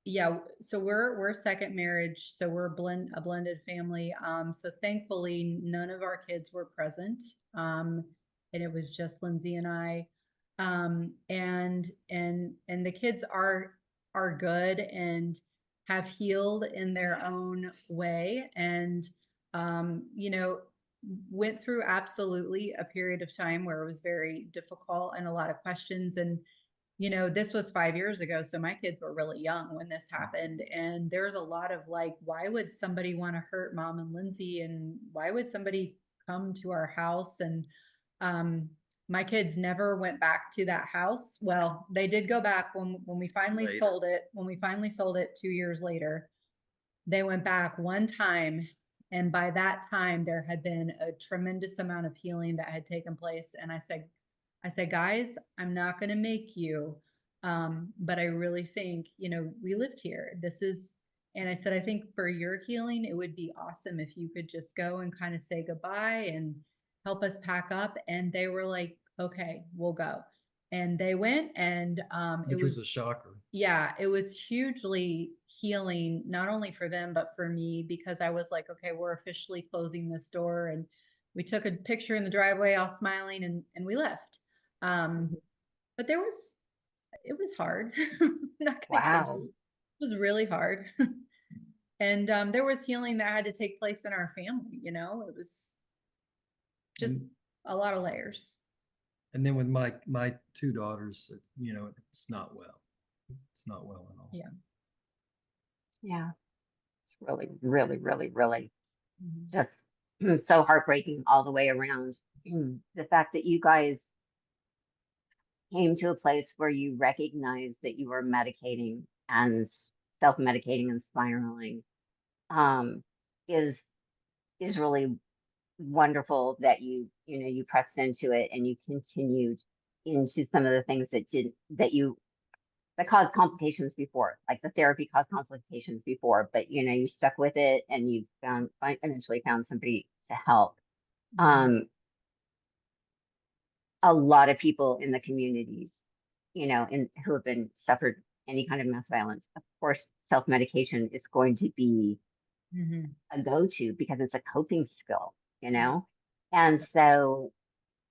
yeah, so we're second marriage, so we're a blended family. So thankfully none of our kids were present. And it was just Lindsay and I. And the kids are good and have healed in their own way. And, you know, went through absolutely a period of time where it was very difficult and a lot of questions. And you know, this was 5 years ago, so my kids were really young when this happened. And there's a lot of like, why would somebody want to hurt Mom and Lindsay? And why would somebody come to our house? And my kids never went back to that house. Well, they did go back when we finally Later. sold it. When we finally sold it 2 years later, they went back one time. And by that time, there had been a tremendous amount of healing that had taken place. And I said, guys, I'm not going to make you. But I really think, you know, we lived here. And I said, I think for your healing, it would be awesome if you could just go and kind of say goodbye and help us pack up. And they were like, okay, we'll go. And they went, and Which was a shocker. yeah, it was hugely healing, not only for them, but for me, because I was like, okay, we're officially closing this door. And we took a picture in the driveway, all smiling, and we left. But it was hard. Not gonna kid Wow. you. It was really hard. And there was healing that had to take place in our family, you know, it was just a lot of layers. And then with my two daughters, you know, it's not well. It's not well at all. Yeah. Yeah. It's really, really, really, really Mhm. just so heartbreaking all the way around. The fact that you guys came to a place where you recognized that you were medicating and self-medicating and spiraling um, is really wonderful that you pressed into it and you continued into some of the things that caused complications before, like the therapy caused complications before, but you stuck with it and you eventually found somebody to help. A lot of people in the communities, who have been suffered any kind of mass violence, of course, self-medication is going to be Mhm. a go-to because it's a coping skill. And so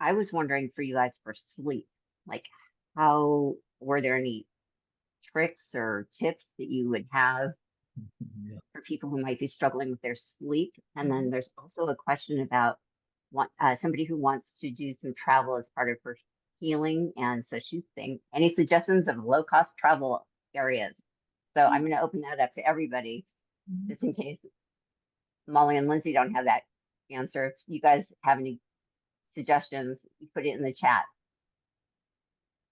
I was wondering for you guys for sleep, like were there any tricks or tips that you would have Yeah. for people who might be struggling with their sleep? And then Mhm. there's also a question about somebody who wants to do some travel as part of her healing. And so she's saying, any suggestions of low cost travel areas? So I'm going to open that up to everybody, Mhm. just in case Molly and Lindsay don't have that answer. If you guys have any suggestions, you put it in the chat.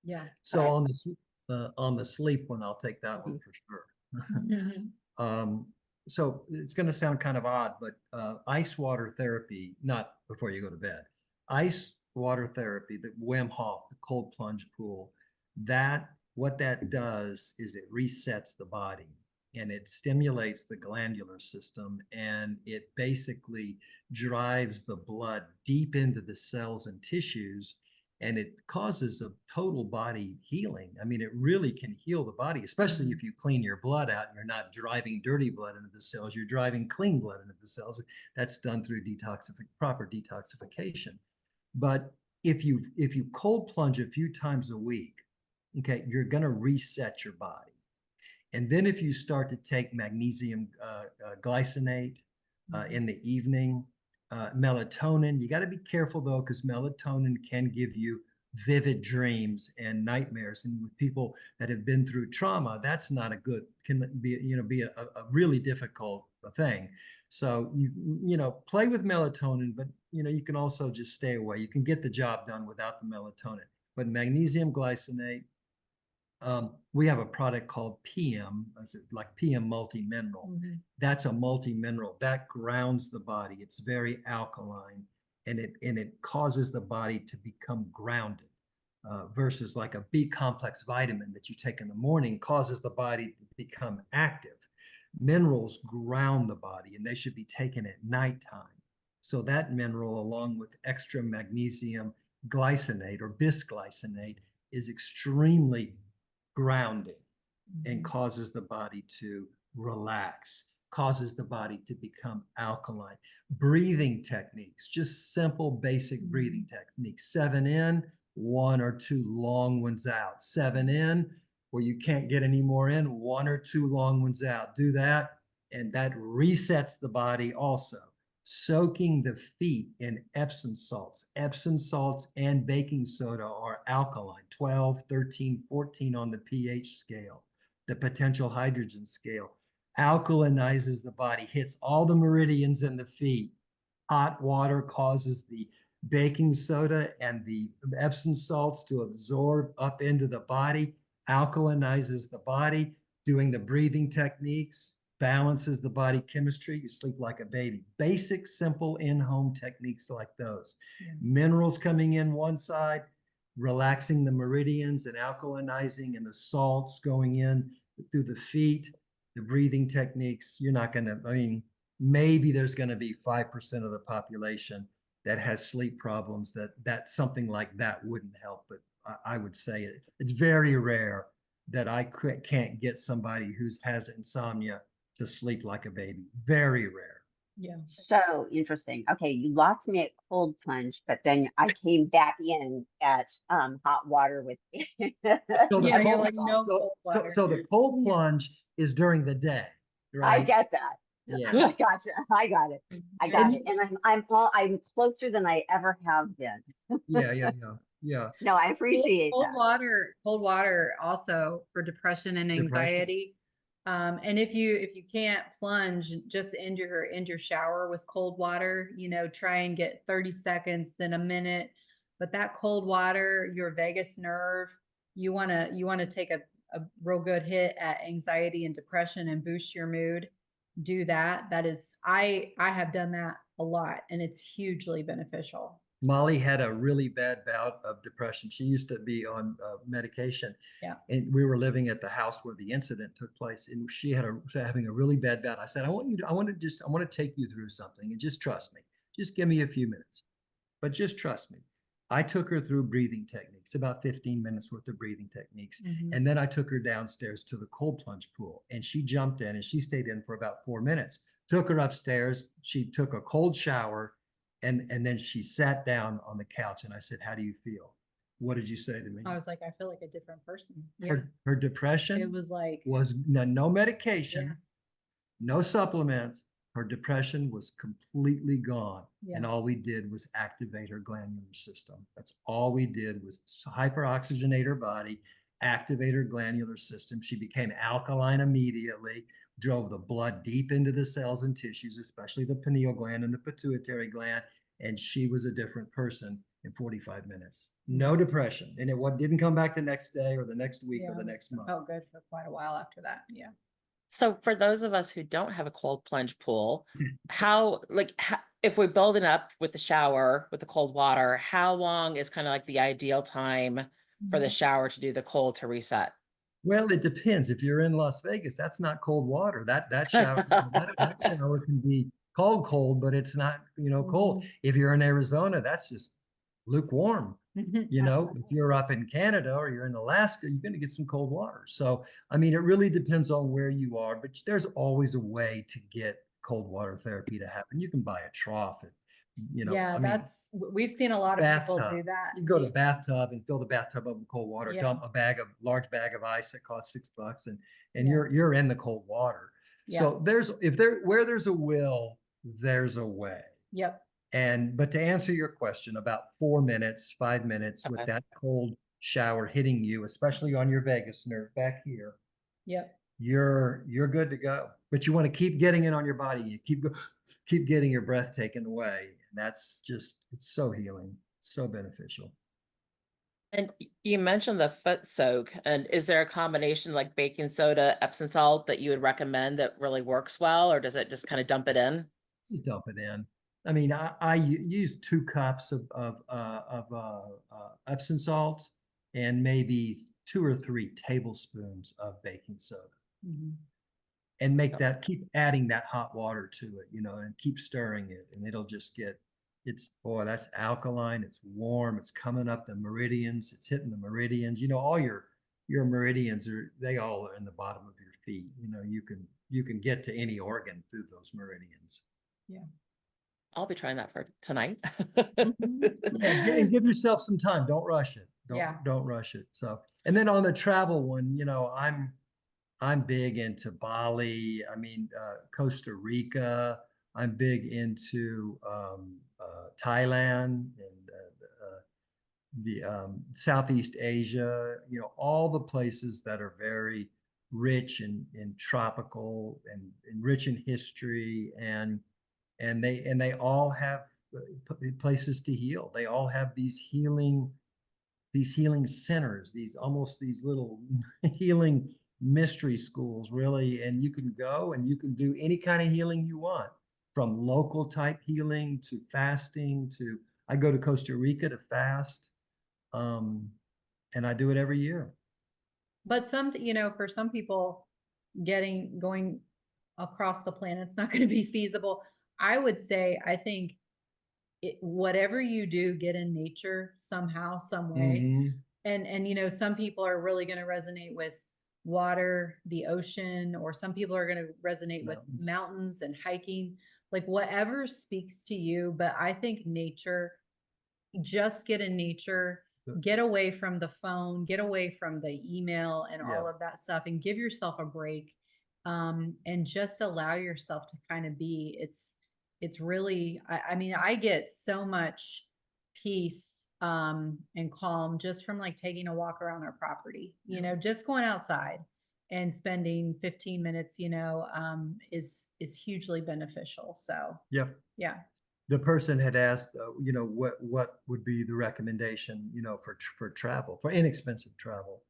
Yeah. So But- on the sleep one, I'll take that one for sure. Mhm. So it's going to sound kind of odd, but ice water therapy, not before you go to bed, ice water therapy, the Wim Hof, the cold plunge pool, what that does is it resets the body and it stimulates the glandular system, and it basically drives the blood deep into the cells and tissues, and it causes a total body healing. I mean, it really can heal the body, especially if you clean your blood out and you're not driving dirty blood into the cells, you're driving clean blood into the cells. That's done through proper detoxification. But if you cold plunge a few times a week, okay, you're going to reset your body. And then if you start to take magnesium glycinate in the evening, melatonin, you got to be careful though, because melatonin can give you vivid dreams and nightmares. And with people that have been through trauma, that's not can be a really difficult thing. So play with melatonin, but you can also just stay away. You can get the job done without the melatonin. But magnesium glycinate, We have a product called PM, like PM multi-mineral. Mhm. That's a multi-mineral that grounds the body. It's very alkaline, and it causes the body to become grounded. Versus like a B complex vitamin that you take in the morning causes the body to become active. Minerals ground the body, and they should be taken at nighttime. So that mineral, along with extra magnesium glycinate or bisglycinate, is extremely grounding and Mhm. causes the body to relax, causes the body to become alkaline. Breathing techniques, just simple, basic breathing techniques. 7 in, 1 or 2 long ones out. 7 in, where you can't get any more in, 1 or 2 long ones out. Do that, and that resets the body also. Soaking the feet in Epsom salts. Epsom salts and baking soda are alkaline, 12, 13, 14 on the pH scale, the potential hydrogen scale. Alkalinizes the body, hits all the meridians in the feet. Hot water causes the baking soda and the Epsom salts to absorb up into the body, alkalinizes the body. Doing the breathing techniques balances the body chemistry. You sleep like a baby. Basic, simple in-home techniques like those. Yeah. Minerals coming in one side, relaxing the meridians and alkalinizing, and the salts going in through the feet. The breathing techniques, you're not going to, I mean, maybe there's going to be 5% of the population that has sleep problems that something like that wouldn't help. But I would say it's very rare that I can't get somebody who has insomnia to sleep like a baby. Very rare. Yeah. So interesting. Okay, you lost me at cold plunge, but then I came back in at hot water with So the Yeah, you're cold, like, no so, cold so, water. so the cold plunge is during the day, I right? get that. Yeah. I gotcha. I got it. I got it. And I'm closer than I ever have been. Yeah. No, I appreciate Cold that. cold water also for depression and Depression. anxiety. And if you can't plunge, just end your shower with cold water, try and get 30 seconds, then a minute. But that cold water, your vagus nerve, you wanna take a real good hit at anxiety and depression and boost your mood. Do that. That is, I have done that a lot, and it's hugely beneficial. Molly had a really bad bout of depression. She used to be on medication. Yeah. And we were living at the house where the incident took place, and she was having a really bad bout. I said, I want to take you through something, and just trust me. Just give me a few minutes, but just trust me. I took her through breathing techniques, about 15 minutes worth of breathing techniques. Mhm. And then I took her downstairs to the cold plunge pool, and she jumped in, and she stayed in for about 4 minutes. Took her upstairs. She took a cold shower, and then she sat down on the couch, and I said, how do you feel? What did you say to me? I was like, I feel like a different person. Her depression It was like, was no medication, Yeah. no supplements. Her depression was completely gone. Yeah. And all we did was activate her glandular system. That's all we did was hyperoxygenate her body, activate her glandular system. She became alkaline immediately, drove the blood deep into the cells and tissues, especially the pineal gland and the pituitary gland. And she was a different person in 45 minutes. No depression. And it didn't come back the next day or the next week or the next month. felt good for quite a while after that. Yeah. So for those of us who don't have a cold plunge pool, if we're building up with the shower with the cold water, how long is kind of like the ideal time for the shower to do the cold to reset? Well, it depends. If you're in Las Vegas, that's not cold water. That shower that shower can be cold, but it's not, cold. If you're in Arizona, that's just lukewarm. If you're up in Canada or you're in Alaska, you're going to get some cold water. So, I mean, it really depends on where you are, but there's always a way to get cold water therapy to happen. You can buy a trough and, Yeah, I mean, we've seen a lot of people do that. you go to the bathtub and fill the bathtub up with cold water, Yeah. dump large bag of ice that costs $6, and Yeah. you're in the cold water. Yeah. So where there's a will, there's a way. Yep. But to answer your question, about 4 minutes, 5 minutes with Okay. that cold shower hitting you, especially on your vagus nerve back here, Yep. you're good to go. But you want to keep getting it on your body. You keep getting your breath taken away. And that's just, it's so healing, so beneficial. And you mentioned the foot soak, and is there a combination like baking soda, Epsom salt that you would recommend that really works well, or does it just kind of dump it in? Just dump it in. I mean, use 2 cups of Epsom salt and maybe 2 or 3 tablespoons of baking soda, Mhm. and Yep. keep adding that hot water to it, and keep stirring it, and it'll just get, boy, that's alkaline, it's warm, it's coming up the meridians, it's hitting the meridians, all your meridians they all are in the bottom of your feet. You can get to any organ through those meridians. I'll be trying that for tonight. Mhm. Yeah, and give yourself some time. Don't rush it. Yeah. Don't rush it. So, and then on the travel one, I'm big into Bali. I mean, Costa Rica. I'm big into Thailand and the Southeast Asia. All the places that are very rich in tropical and rich in history, and they all have places to heal. They all have these healing centers, these little healing mystery schools, really. And you can go and you can do any kind of healing you want, from local type healing to fasting to, I go to Costa Rica to fast. Um, and I do it every year. But for some people, going across the planet's not going to be feasible. I would say, I think whatever you do, get in nature somehow, some way. Mhm. And some people are really going to resonate with water, the ocean, or some people are going to resonate with Mountains. mountains and hiking, like whatever speaks to you. But I think nature, just get in nature, Good. get away from the phone, get away from the email and all Yeah. of that stuff, and give yourself a break. And just allow yourself to kind of be. It's really, I mean, I get so much peace and calm just from like taking a walk around our property, just going outside and spending 15 minutes, is hugely beneficial. So Yep. yeah. The person had asked, what would be the recommendation, for travel, for inexpensive travel.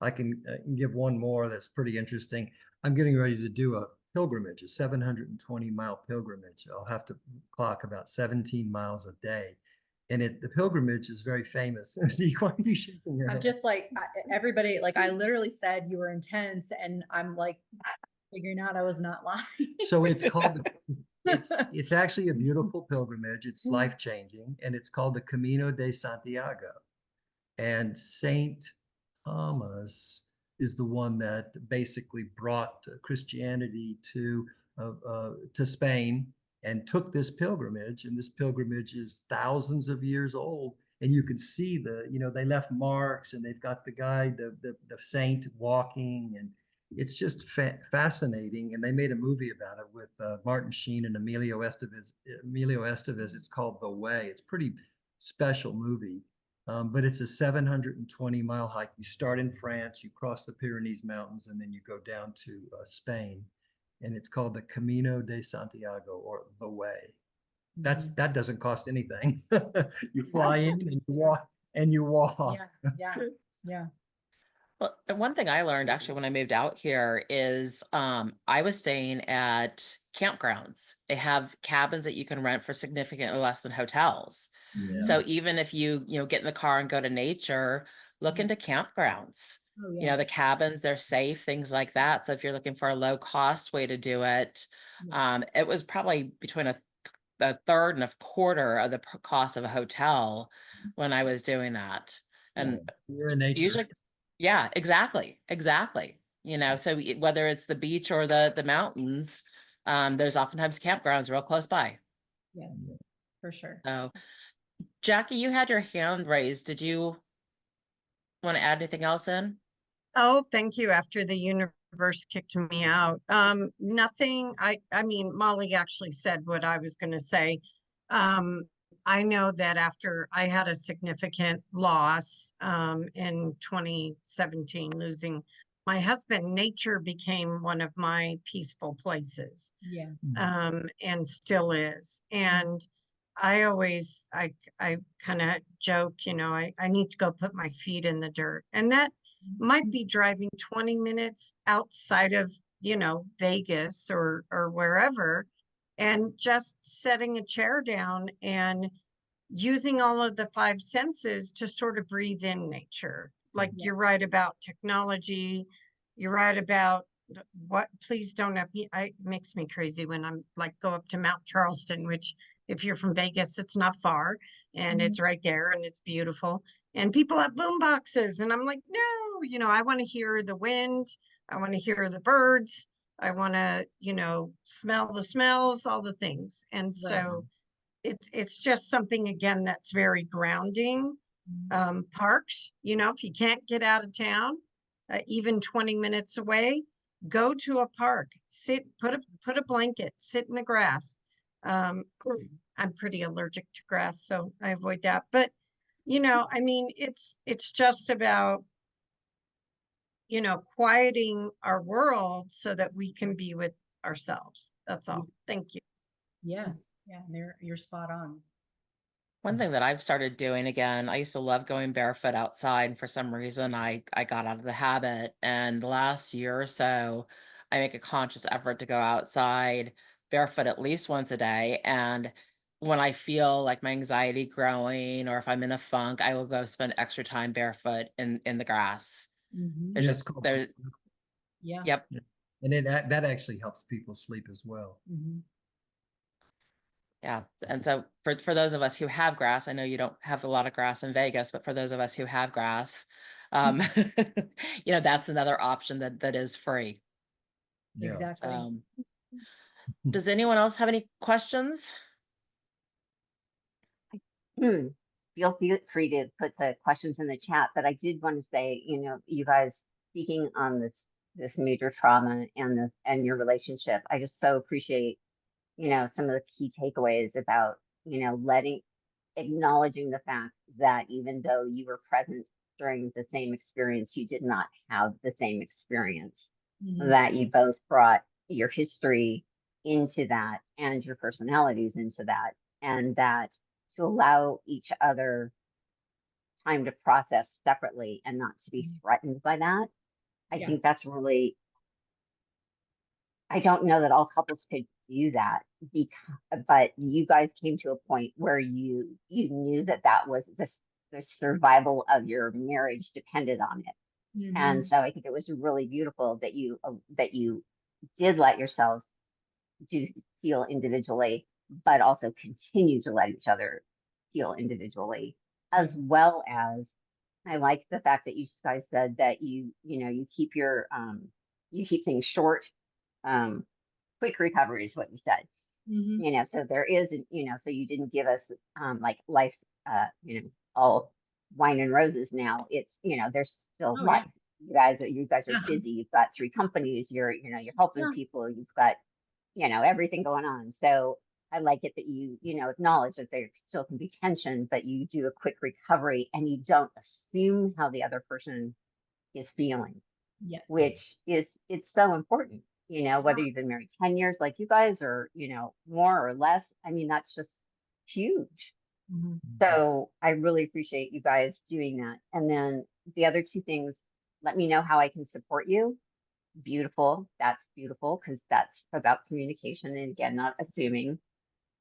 I can give one more that's pretty interesting. I'm getting ready to do a pilgrimage, a 720-mile pilgrimage. I'll have to clock about 17 miles a day. And the pilgrimage is very famous. So why are you shaking your I'm head? just like everybody, like I literally said you were intense, and I'm like figuring out I was not lying. So it's called, it's actually a beautiful pilgrimage. It's life-changing, and it's called the Camino de Santiago. And Saint Thomas is the one that basically brought Christianity to Spain and took this pilgrimage. And this pilgrimage is thousands of years old. And you can see they left marks, and they've got the guy, the saint walking, and it's just fascinating. And they made a movie about it with Martin Sheen and Emilio Estevez. It's called The Way. It's a pretty special movie. But it's a 720-mile hike. You start in France, you cross the Pyrenees Mountains, and then you go down to Spain. And it's called the Camino de Santiago, or the Way. That doesn't cost anything. You fly in and you walk. Yeah. Well, the one thing I learned actually when I moved out here is I was staying at campgrounds. They have cabins that you can rent for significantly less than hotels. Yeah. So even if you get in the car and go to nature, look into campgrounds. Oh, yeah. The cabins, they're safe, things like that. So if you're looking for a low cost way to do it, it was probably between a third and a quarter of the cost of a hotel when I was doing that. And You're in nature. usually, yeah, exactly. So whether it's the beach or the mountains, there's oftentimes campgrounds real close by. Yes, for sure. So Jackie, you had your hand raised. Did you want to add anything else in? Oh, thank you. After the universe kicked me out. Nothing. I mean, Molly actually said what I was going to say. I know that after I had a significant loss in 2017, losing my husband, nature became one of my peaceful places. Yeah. And still is. And I kind of joke, I need to go put my feet in the dirt. And that might be driving 20 minutes outside of, Vegas or wherever, and just setting a chair down and using all of the five senses to sort of breathe in nature. Like Yeah. you're right about technology. You're right about what, please don't have me. It makes me crazy when I'm like, go up to Mount Charleston, which if you're from Vegas, it's not far and it's right there and it's beautiful. And people have boom boxes. And I'm like, no, I want to hear the wind. I want to hear the birds. I want to, smell the smells, all the things. And so it's just something again that's very grounding. Parks, if you can't get out of town, even 20 minutes away, go to a park, put a blanket, sit in the grass. I'm pretty allergic to grass, so I avoid that. But I mean, it's just about quieting our world so that we can be with ourselves. That's all. Thank you. Yes, yeah, you're spot on. One thing that I've started doing again, I used to love going barefoot outside. And for some reason, I got out of the habit. And the last year or so, I make a conscious effort to go outside barefoot at least once a day. And when I feel like my anxiety growing, or if I'm in a funk, I will go spend extra time barefoot in the grass. There's Yeah, it's just called- there. Yeah. Yep. And that actually helps people sleep as well. Yeah. And so for those of us who have grass, I know you don't have a lot of grass in Vegas, but for those of us who have grass, that's another option that is free. Yeah. Exactly. Does anyone else have any questions? Feel free to put the questions in the chat, but I did want to say, you guys speaking on this major trauma and your relationship, I just so appreciate, some of the key takeaways about, acknowledging the fact that even though you were present during the same experience, you did not have the same experience, that you both brought your history into that and your personalities into that, and that to allow each other time to process separately and not to be threatened by that. I Yeah. think that's really, I don't know that all couples could do that, but you guys came to a point where you knew that was the survival of your marriage depended on it. And so I think it was really beautiful that you did let yourselves do feel individually, but also continue to let each other feel individually, as well as I like the fact that you guys said that you keep you keep things short. Quick recovery is what you said. So there isn't, so you didn't give us like life's all wine and roses now. It's, there's still life. You guys are busy. You've got 3 companies, you're helping people, you've got, everything going on. So I like it that you acknowledge that there still can be tension, but you do a quick recovery and you don't assume how the other person is feeling. Yes. Which it's so important, whether you've been married 10 years like you guys or, more or less. I mean, that's just huge. So I really appreciate you guys doing that. And then the other 2 things, let me know how I can support you. Beautiful. That's beautiful because that's about communication and again, not assuming.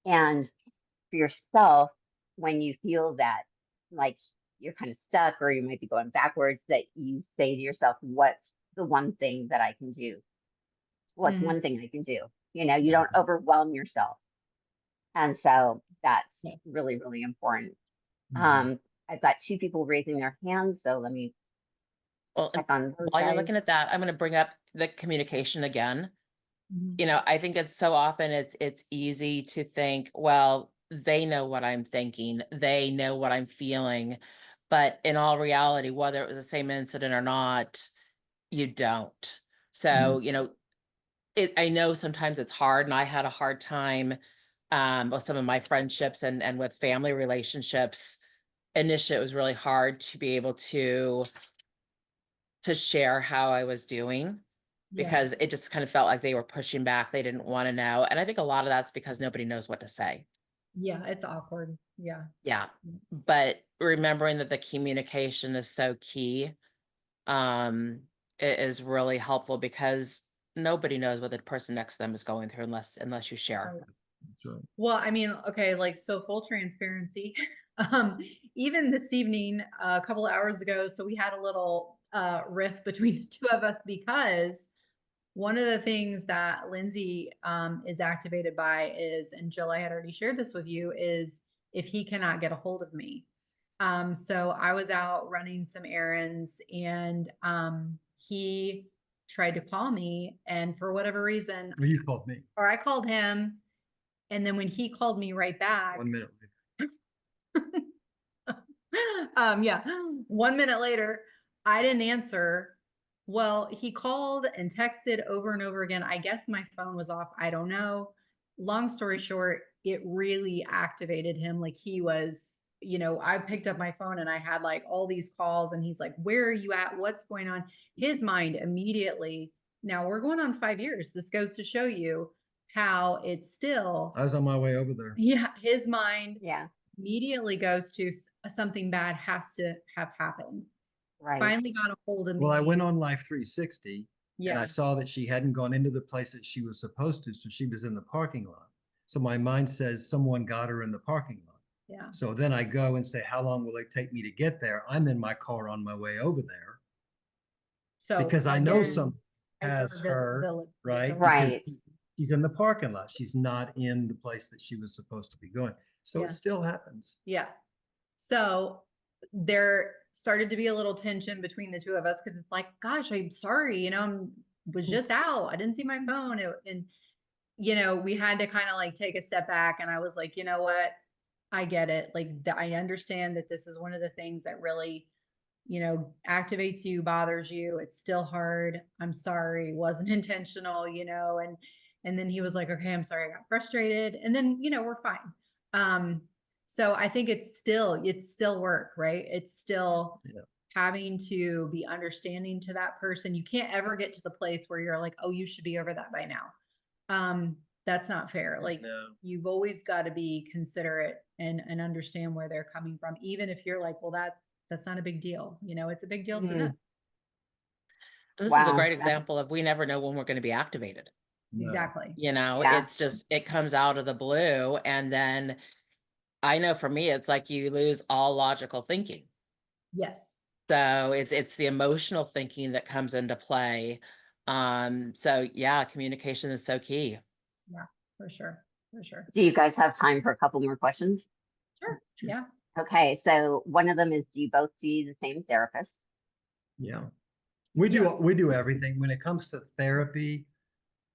And for yourself, when you feel that like you're kind of stuck or you might be going backwards, that you say to yourself, what's the one thing that I can do? What's one thing I can do? You don't overwhelm yourself. And so that's really, really important. I've got 2 people raising their hands, so let me check on those While you're guys. looking at that, I'm going to bring up the communication again. I think it's so often it's easy to think, well, they know what I'm thinking, they know what I'm feeling, but in all reality, whether it was the same incident or not, you don't. So, I know sometimes it's hard, and I had a hard time with some of my friendships and with family relationships. Initially, it was really hard to be able to share how I was doing because it just kind of felt like they were pushing back. They didn't want to know. And I think a lot of that's because nobody knows what to say. Yeah, it's awkward. Yeah. Yeah, but remembering that the communication is so key, it is really helpful because nobody knows what the person next to them is going through unless you share. That's right. Well, I mean, okay, like, so full transparency. Um, even this evening, a couple of hours ago, so we had a little rift between the two of us because one of the things that Lindsay is activated by is, and Jill, I had already shared this with you, is if he cannot get a hold of me. So I was out running some errands and he tried to call me, and for whatever reason, Well, you called me or I called him, and then when he called me right back, 1 minute later. yeah, 1 minute later, I didn't answer. Well, he called and texted over and over again. I guess my phone was off. I don't know. Long story short, it really activated him. Like he was, I picked up my phone and I had like all these calls, and he's like, "Where are you at? What's going on?" His mind immediately. Now we're going on 5 years. This goes to show you how it's still, I was on my way over there. yeah, his mind Yeah, immediately goes to something bad has to have happened. right. Finally got a hold of me. Well, I went on Life 360 and I Yeah. saw that she hadn't gone into the place that she was supposed to. So she was in the parking lot. So my mind says someone got her in the parking lot. Yeah. So then I go and say, how long will it take me to get there? I'm in my car on my way over there So because I know again, someone has her, visibility, right? Right. Because she's in the parking lot. She's not in the place that she was supposed to be going. So Yeah. it still happens. Yeah. So there started to be a little tension between the two of us because it's like, gosh, I'm sorry, was just out. I didn't see my phone. And we had to kind of like take a step back, and I was like, you know what? I get it. Like I understand that this is one of the things that really, activates you, bothers you. It's still hard. I'm sorry. Wasn't intentional, and then he was like, okay, I'm sorry. I got frustrated. And then, we're fine. So I think it's still work, right? It's still having to be understanding to that person. You can't ever get to the place where you're like, oh, you should be over that by now. That's not fair. Like No. you've always got to be considerate and understand where they're coming from, even if you're like, well, that's not a big deal. It's a big deal to them. And this is a Wow, great that's- example of we never know when we're going to be activated. No. Exactly. Yeah. It's just, it comes out of the blue. And then I know for me, it's like you lose all logical thinking. Yes. So it's the emotional thinking that comes into play. So yeah, communication is so key. Yeah, for sure. For sure. Do you guys have time for a couple more questions? Sure. Yeah. Okay, so one of them is, do you both see the same therapist? Yeah. We do everything when it comes to therapy.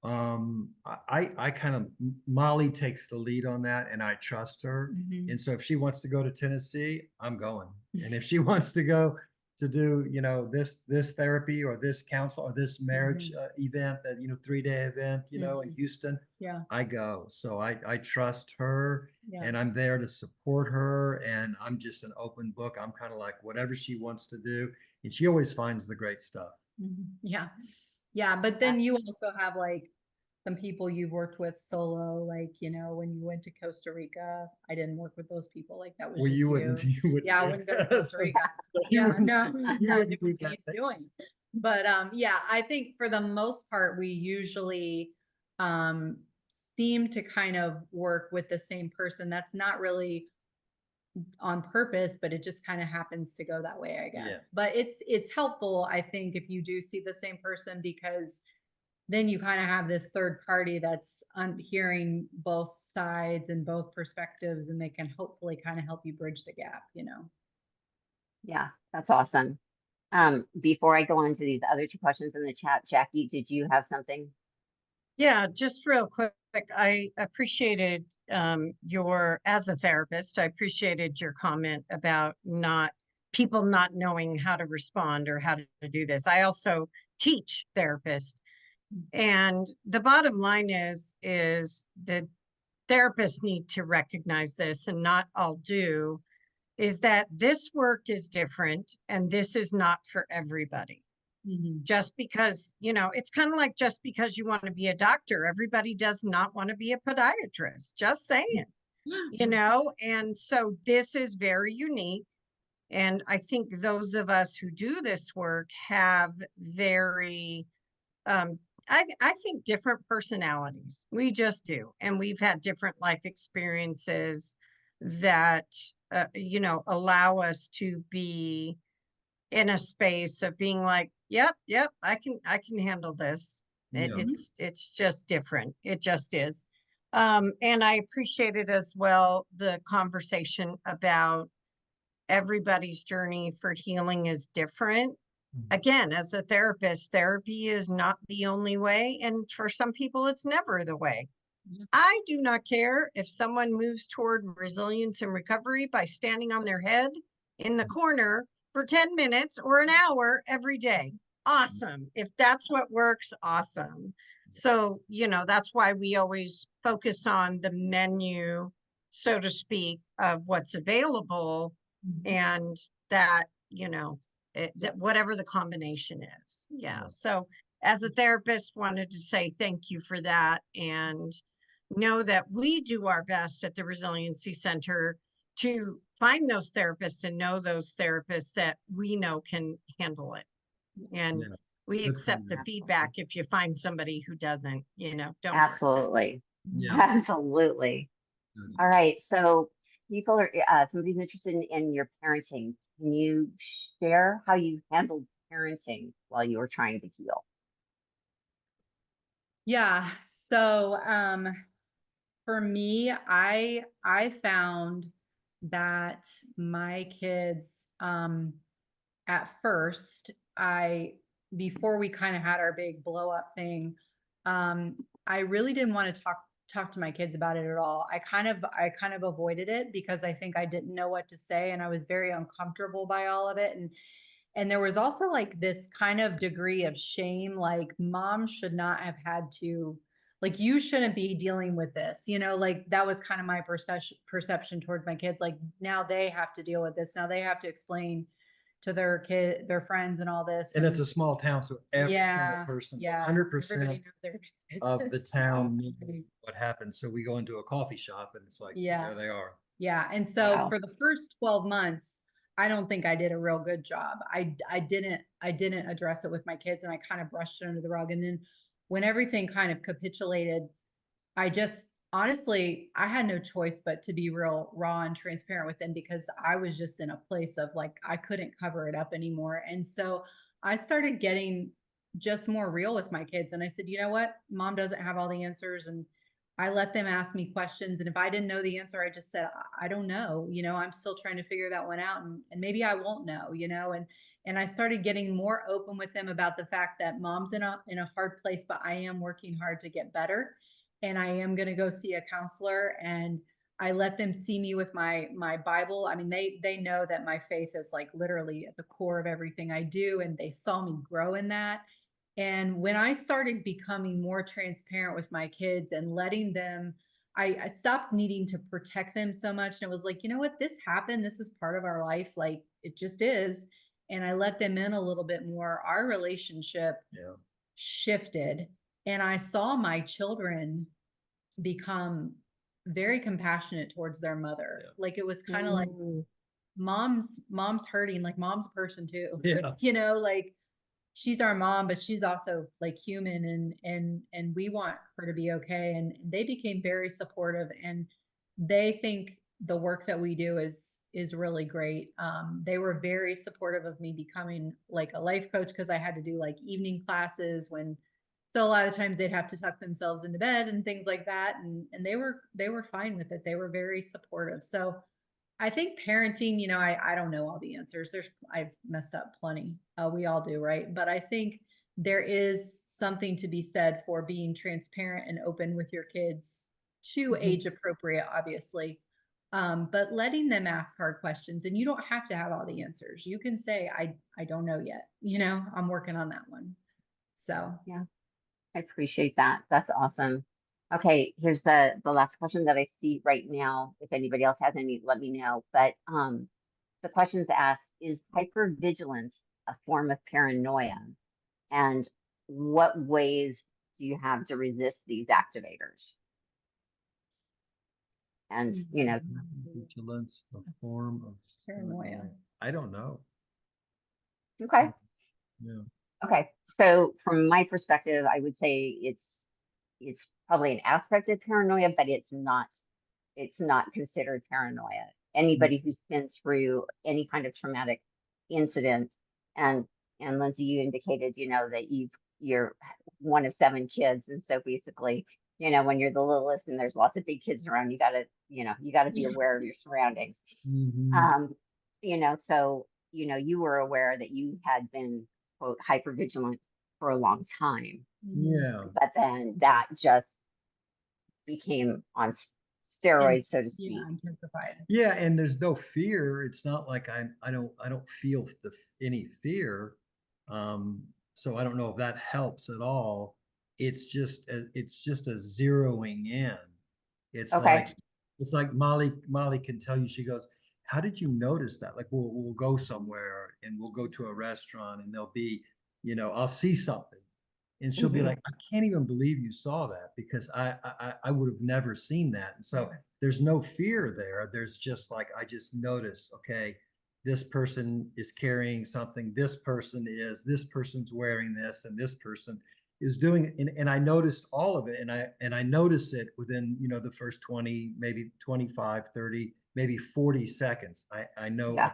I kind of, Molly takes the lead on that and I trust her. Mhm. And so if she wants to go to Tennessee, I'm going. And if she wants to go to do, this therapy or this counsel or this marriage event, that, 3-day event, in Houston, Yeah. I go. So I trust her Yeah. and I'm there to support her. And I'm just an open book. I'm kind of like whatever she wants to do. And she always finds the great stuff. Mhm. Yeah. Yeah. But then you also have like some people you've worked with solo, like, when you went to Costa Rica, I didn't work with those people. Like that was Well, just you wouldn't. you. You wouldn't. Yeah, I do wouldn't go to that. Costa Rica. You Yeah, wouldn't- no, you not wouldn't do what that he's thing. doing. But yeah, I think for the most part, we usually seem to kind of work with the same person. That's not really on purpose, but it just kind of happens to go that way, I guess. Yeah. But it's helpful, I think, if you do see the same person, because then you kind of have this third party that's hearing both sides and both perspectives, and they can hopefully kind of help you bridge the gap, Yeah, that's awesome. Before I go on to these other two questions in the chat, Jackie, did you have something? Yeah, just real quick, I appreciated as a therapist, I appreciated your comment about people not knowing how to respond or how to do this. I also teach therapists. And the bottom line is that therapists need to recognize this, and not all do, is that this work is different and this is not for everybody. Just because, it's kind of like just because you want to be a doctor, everybody does not want to be a podiatrist. Just saying. you know, and so this is very unique. And I think those of us who do this work have very, I think different personalities. We just do. And we've had different life experiences that, you know, allow us to be in a space of being like, yep, I can handle this. Yeah. It's just different. It just is. And I appreciated as well the conversation about everybody's journey for healing is different. Again, as a therapist, therapy is not the only way. And for some people, it's never the way. Yeah. I do not care if someone moves toward resilience and recovery by standing on their head in the corner for 10 minutes or an hour every day. Awesome. If that's what works, awesome. So, you know, that's why we always focus on the menu, so to speak, of what's available, and that, you know, that whatever the combination is. Yeah. So as a therapist, wanted to say thank you for that, and know that we do our best at the Resiliency Center to find those therapists and know those therapists that we know can handle it. And Yeah. we Good accept the feedback. feedback if you find somebody who doesn't, you know, don't. Absolutely. Yeah. Absolutely. Good. All right. So people are, somebody's interested in your parenting. Can you share how you handled parenting while you were trying to heal? Yeah. So, for me, I found that my kids, at first, before we kind of had our big blow up thing, I really didn't want to talk to my kids about it at all. I kind of avoided it because I think I didn't know what to say, and I was very uncomfortable by all of it. And there was also like this kind of degree of shame, like mom should not have had to, like, you shouldn't be dealing with this, you know, like that was kind of my perception towards my kids. Like now they have to deal with this. Now they have to explain to their friends and all this. And it's a small town, so every single yeah, person, yeah, 100% everybody knows their of the town knew business. what happened. So we go into a coffee shop and it's like, Yeah. there they are. Yeah. And so Wow. for the first 12 months, I don't think I did a real good job. I didn't address it with my kids, and I kind of brushed it under the rug. And then when everything kind of capitulated, I just honestly, I had no choice but to be real raw and transparent with them, because I was just in a place of like, I couldn't cover it up anymore. And so I started getting just more real with my kids. And I said, you know what? Mom doesn't have all the answers. And I let them ask me questions. And if I didn't know the answer, I just said, I don't know, you know, I'm still trying to figure that one out. And maybe I won't know, you know, and I started getting more open with them about the fact that mom's in a hard place, but I am working hard to get better. And I am going to go see a counselor, and I let them see me with my Bible. I mean, they know that my faith is like literally at the core of everything I do, and they saw me grow in that. And when I started becoming more transparent with my kids and letting them, I stopped needing to protect them so much. And it was like, you know what, this happened. This is part of our life. Like it just is. And I let them in a little bit more. Our relationship shifted, and I saw my children become very compassionate towards their mother. Yeah. Like it was kind of like mom's hurting, like mom's a person too. Yeah. You know, like she's our mom, but she's also like human, and we want her to be okay. And they became very supportive, and they think the work that we do is really great. They were very supportive of me becoming like a life coach, because I had to do like evening classes so a lot of times they'd have to tuck themselves into bed and things like that. And they were fine with it. They were very supportive. So I think parenting, you know, I don't know all the answers. I've messed up plenty. We all do, right? But I think there is something to be said for being transparent and open with your kids, to age appropriate, obviously. But letting them ask hard questions, and you don't have to have all the answers. You can say, I don't know yet. You know, I'm working on that one. So Yeah, I appreciate that. That's awesome. Okay, here's the last question that I see right now. If anybody else has any, let me know. But the question's asked, is hypervigilance a form of paranoia? And what ways do you have to resist these activators? And, you know, Vigilance, a form of Paranoia. I don't know. okay. Yeah. Okay, so from my perspective, I would say it's probably an aspect of paranoia, but it's not considered paranoia. Anybody who's been through any kind of traumatic incident, and Lindsay, you indicated, you know, that you're one of 7 kids, and so basically, you know, when you're the littlest and there's lots of big kids around, you gotta be aware of your surroundings. Mhm. You know, so, you know, you were aware that you had been, quote, hypervigilant for a long time, Yeah. but then that just became on steroids, so to Yeah, speak. intensified. Yeah, and there's no fear. It's not like I don't feel any fear. So I don't know if that helps at all. It's just a zeroing in. It's Okay. like Molly can tell you, she goes, how did you notice that? Like we'll go somewhere and we'll go to a restaurant and there'll be, I'll see something. And she'll be Mhm. like, I can't even believe you saw that because I would have never seen that. And so there's no fear there. There's just like, I just notice, okay, this person is carrying something, this person's wearing this, and this person is doing it. And I noticed all of it. And I notice it within, the first 20, maybe 25, 30, maybe 40 seconds. I know. Yeah.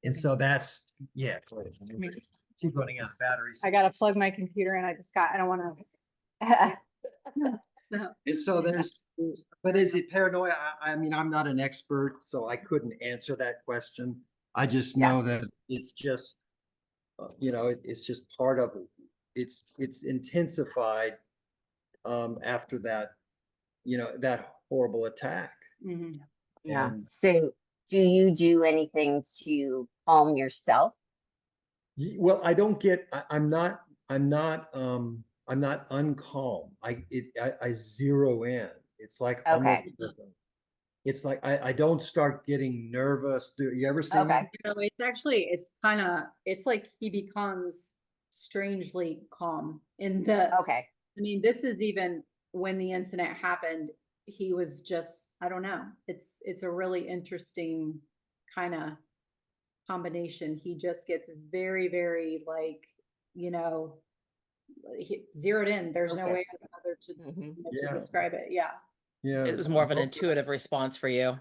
And so that's, yeah. Go ahead. She's running out of batteries. I gotta plug my computer in. I don't wanna. And so but is it paranoia? I mean, I'm not an expert, so I couldn't answer that question. I just Yeah. know that it's just, it's just part of, it's intensified, after that, that horrible attack. Mhm. Yeah. And So do you do anything to calm yourself? Well, I don't get, I'm not uncalm. I zero in. It's like almost, Okay. it's like, I don't start getting nervous. Do you ever see me? Okay. No, It's like he becomes strangely calm in the, Okay. I mean, this is even when the incident happened, he was just, I don't know. It's a really interesting kind of combination. He just gets very, very like, you know, zeroed in. There's no way Focused. other to, Mhm. to Yeah. describe it. Yeah. Yeah. It was more of an intuitive response for you.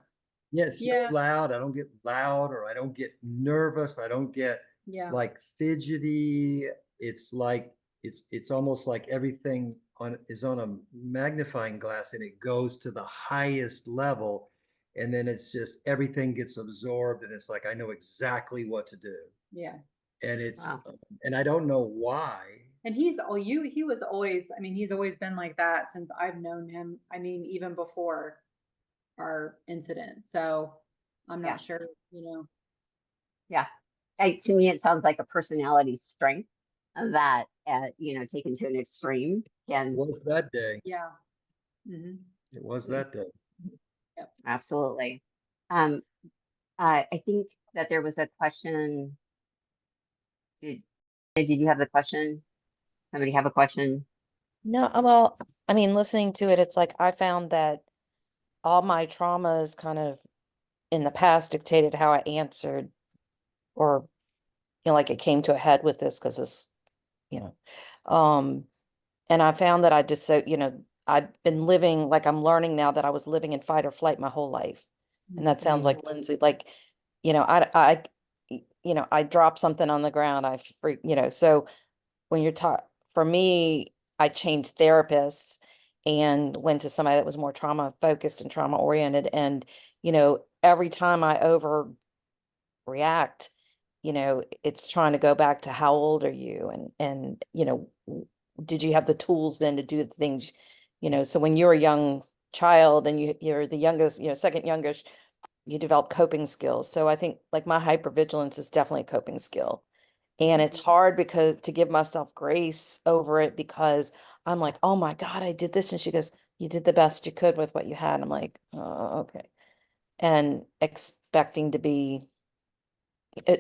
Yeah, it's Yeah. so loud. I don't get loud, or I don't get nervous. I don't get Yeah. like fidgety. It's like it's almost like everything is on a magnifying glass and it goes to the highest level, and then it's just everything gets absorbed and it's like I know exactly what to do. Yeah. And it's Wow. and I don't know why. And he was always, I mean, he's always been like that since I've known him. I mean, even before our incident. So I'm Yeah. not sure, Yeah. To me, it sounds like a personality strength that, you know, taken to an extreme It can was that day. Yeah. Hmm. It was that day. absolutely. I think that there was a question. Did you have the question? Somebody have a question? No, well, I mean, listening to it, it's like I found that all my traumas kind of in the past dictated how I answered, or, like it came to a head with this because this, you know, um, and I found that I just so, I've been living, like I'm learning now that I was living in fight or flight my whole life. And that sounds like Lindsay, like, I drop something on the ground, I freak, so when you're taught, for me, I changed therapists and went to somebody that was more trauma focused and trauma oriented. And, every time I overreact, it's trying to go back to how old are you? And, did you have the tools then to do the things, so when you're a young child and you're the youngest, second youngest, you develop coping skills. So I think like my hypervigilance is definitely a coping skill. And it's hard because to give myself grace over it because I'm like, oh my God, I did this. And she goes, you did the best you could with what you had. I'm like, oh, okay. And expecting to be,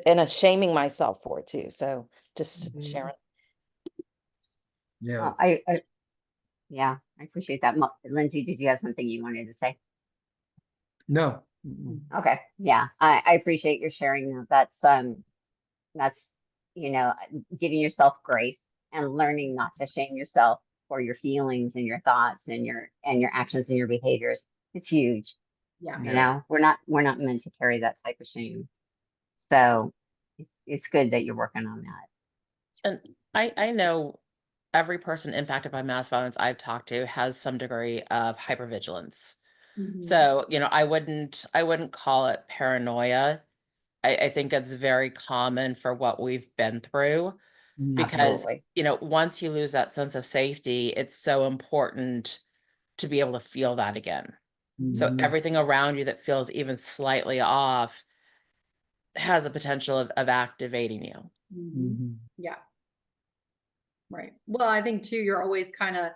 and shaming myself for it too. So just sharing. Yeah. Yeah, I appreciate that. Lindsay, did you have something you wanted to say? No. Mm-mm. Okay, yeah, I appreciate your sharing that. That's, giving yourself grace and learning not to shame yourself for your feelings and your thoughts and your actions and your behaviors. It's huge. Yeah. Yeah. We're not meant to carry that type of shame. So it's good that you're working on that. And I know every person impacted by mass violence I've talked to has some degree of hypervigilance. Mhm. So, I wouldn't call it paranoia. I think it's very common for what we've been through because, Absolutely. once you lose that sense of safety, it's so important to be able to feel that again. So Mhm. everything around you that feels even slightly off has a potential of activating you. Mhm. Mhm. Yeah. Right. Well, I think too, you're always kind of,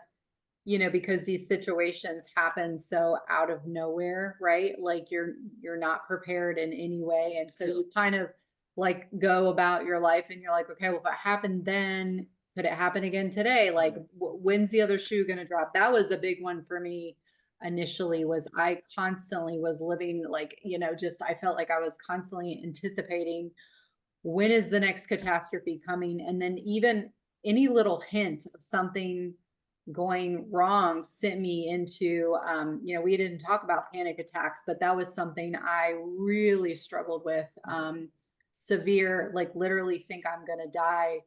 because these situations happen so out of nowhere, right? Like you're not prepared in any way. And so you kind of like go about your life and you're like, okay, well, if it happened then, could it happen again today? Like, when's the other shoe going to drop? That was a big one for me initially. Was I constantly was living like, just I felt like I was constantly anticipating when is the next catastrophe coming? And then even any little hint of something going wrong sent me into, we didn't talk about panic attacks, but that was something I really struggled with. Severe, like literally think I'm going to die,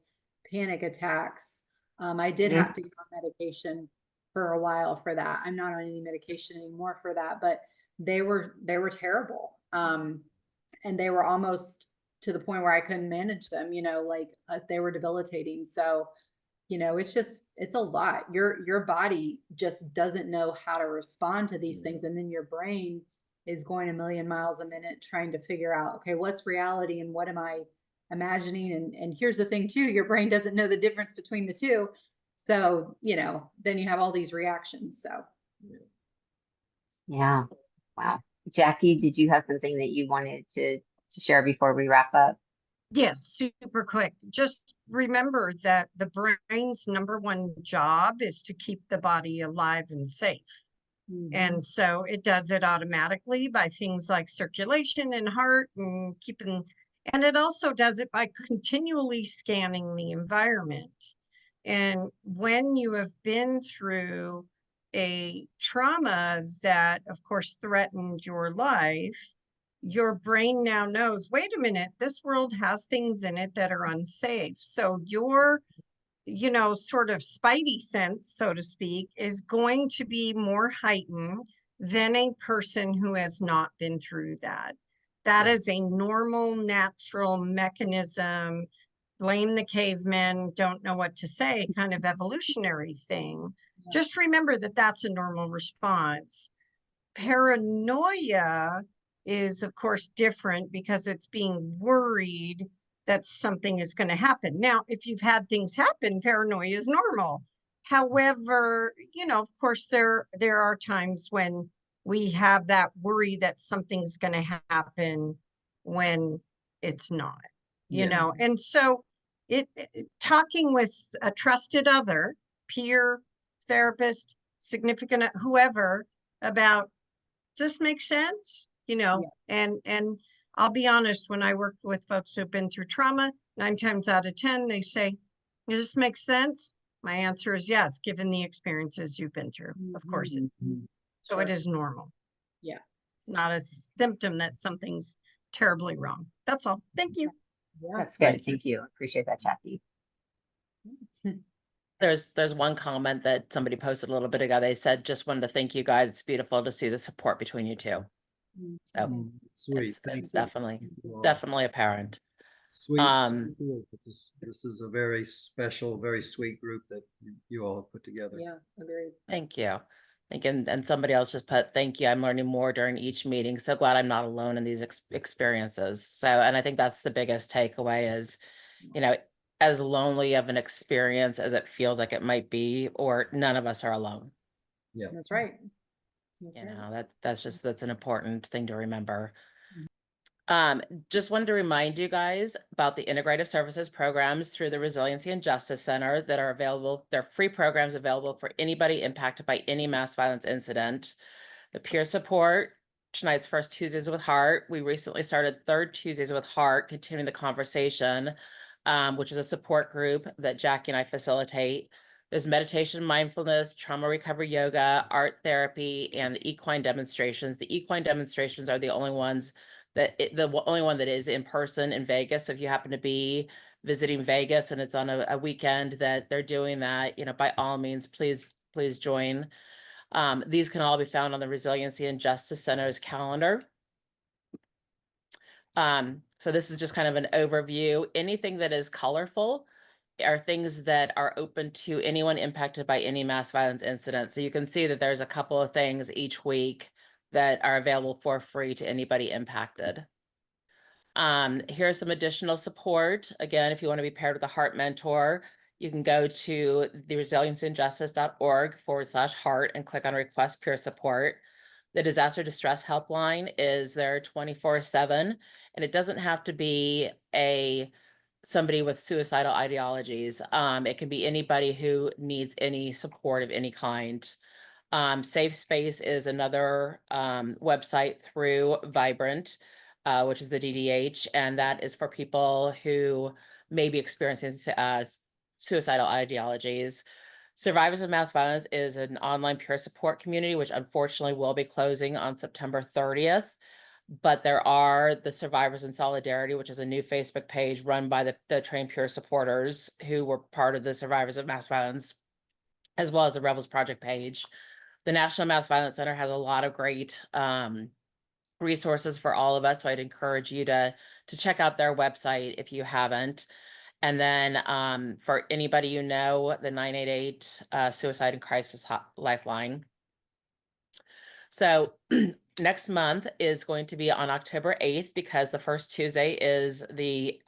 panic attacks. I did have to get on medication for a while for that. I'm not on any medication anymore for that, but they were terrible. And they were almost to the point where I couldn't manage them, like they were debilitating. So, it's a lot. Your body just doesn't know how to respond to these things. And then your brain is going a million miles a minute trying to figure out, okay, what's reality and what am I imagining? And here's the thing too, your brain doesn't know the difference between the two. So, then you have all these reactions. So Yeah. Wow. Jackie, did you have something that you wanted to share before we wrap up? Yes, super quick. Just remember that the brain's number one job is to keep the body alive and safe. And so it does it automatically by things like circulation and heart and and it also does it by continually scanning the environment. And when you have been through a trauma that, of course, threatened your life, your brain now knows, wait a minute, this world has things in it that are unsafe. So your sort of spidey sense, so to speak, is going to be more heightened than a person who has not been through that. That is a normal, natural mechanism. Blame the cavemen, don't know what to say, kind of evolutionary thing. Just remember that that's a normal response. Paranoia is, of course, different because it's being worried that something is going to happen. Now, if you've had things happen, paranoia is normal. However, of course, there are times when we have that worry that something's going to happen when it's not, and so talking with a trusted other, peer, therapist, significant, whoever, about, does this make sense? And I'll be honest, when I worked with folks who've been through trauma, 9 times out of 10, they say, does this make sense? My answer is yes, given the experiences you've been through. Of course. So it is normal. Yeah. It's not a symptom that something's terribly wrong. That's all. Thank you. That's good. Thank you. Appreciate that, Jackie. There's one comment that somebody posted a little bit ago. They said, just wanted to thank you guys. It's beautiful to see the support between you two. So Sweet. Thank it's you. definitely apparent. Sweet. Um, Sweet. This is a very special, very sweet group that you all have put together. Yeah, agreed. Thank you. And somebody else just put, thank you. I'm learning more during each meeting. So glad I'm not alone in these experiences. So, and I think that's the biggest takeaway is, as lonely of an experience as it feels like it might be, or none of us are alone. Yeah. That's right. That's right. That's an important thing to remember. Just wanted to remind you guys about the integrative services programs through the Resiliency and Justice Center that are available. They're free programs available for anybody impacted by any mass violence incident. The peer support tonight's First Tuesdays with Heart. We recently started Third Tuesdays with Heart, continuing the conversation, which is a support group that Jackie and I facilitate. There's meditation, mindfulness, trauma recovery yoga, art therapy, and the equine demonstrations. The equine demonstrations are the only ones the only one that is in person in Vegas. So if you happen to be visiting Vegas and it's on a weekend that they're doing that, by all means, please join. These can all be found on the Resiliency and Justice Center's calendar. So this is just kind of an overview. Anything that is colorful are things that are open to anyone impacted by any mass violence incident. So you can see that there's a couple of things each week that are available for free to anybody impacted. Here's some additional support. Again, if you want to be paired with a Heart mentor, you can go to the resiliencyandjustice.org/heart and click on request peer support. The disaster distress helpline is there 24/7, and it doesn't have to be somebody with suicidal ideologies. It can be anybody who needs any support of any kind. Safe Space is another website through Vibrant, which is the DDH, and that is for people who may be experiencing suicidal ideologies. Survivors of Mass Violence is an online peer support community, which unfortunately will be closing on September 30th. But there are the Survivors in Solidarity, which is a new Facebook page run by the trained peer supporters who were part of the Survivors of Mass Violence, as well as the Rebels Project page. The National Mass Violence Center has a lot of great resources for all of us. So I'd encourage you to check out their website if you haven't. And then for anybody the 988 Suicide and Crisis Lifeline. So next month is going to be on October 8th because the first Tuesday is the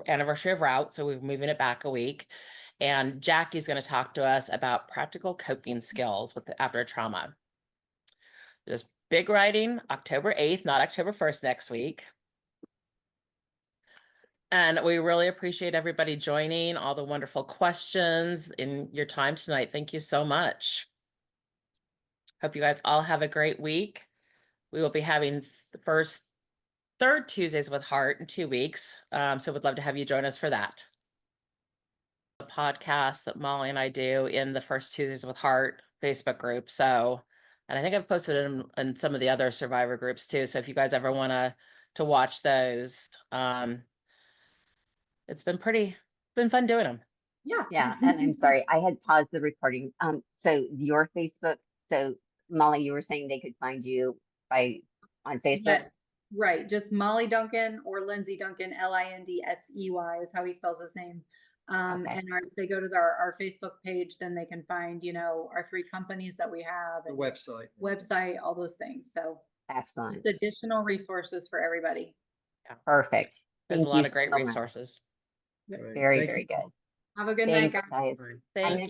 anniversary of Route. So we're moving it back a week. And Jackie's going to talk to us about practical coping skills after trauma. There's big writing, October 8th, not October 1st next week. And we really appreciate everybody joining, all the wonderful questions in your time tonight. Thank you so much. Hope you guys all have a great week. We will be having the third Tuesdays with Heart in 2 weeks. So we'd love to have you join us for that. The podcast that Molly and I do in the First Tuesdays with Heart Facebook group. So, and I think I've posted it in some of the other survivor groups too. So if you guys ever want to watch those, it's been fun doing them. Yeah. Yeah, and I'm sorry, I had paused the recording. So your Facebook, so Molly, you were saying they could find you on Facebook? Yeah, right. Just Molly Duncan or Lindsey Duncan, Lindsey is how he spells his name. Okay. And if they go to our Facebook page, then they can find, our 3 companies that we have The and website. all those things. So Excellent. just additional resources for everybody. Perfect. There's Thank a lot you of great so much. resources. Very, very good. Have a good Thanks, night, guys. guys. Thank you.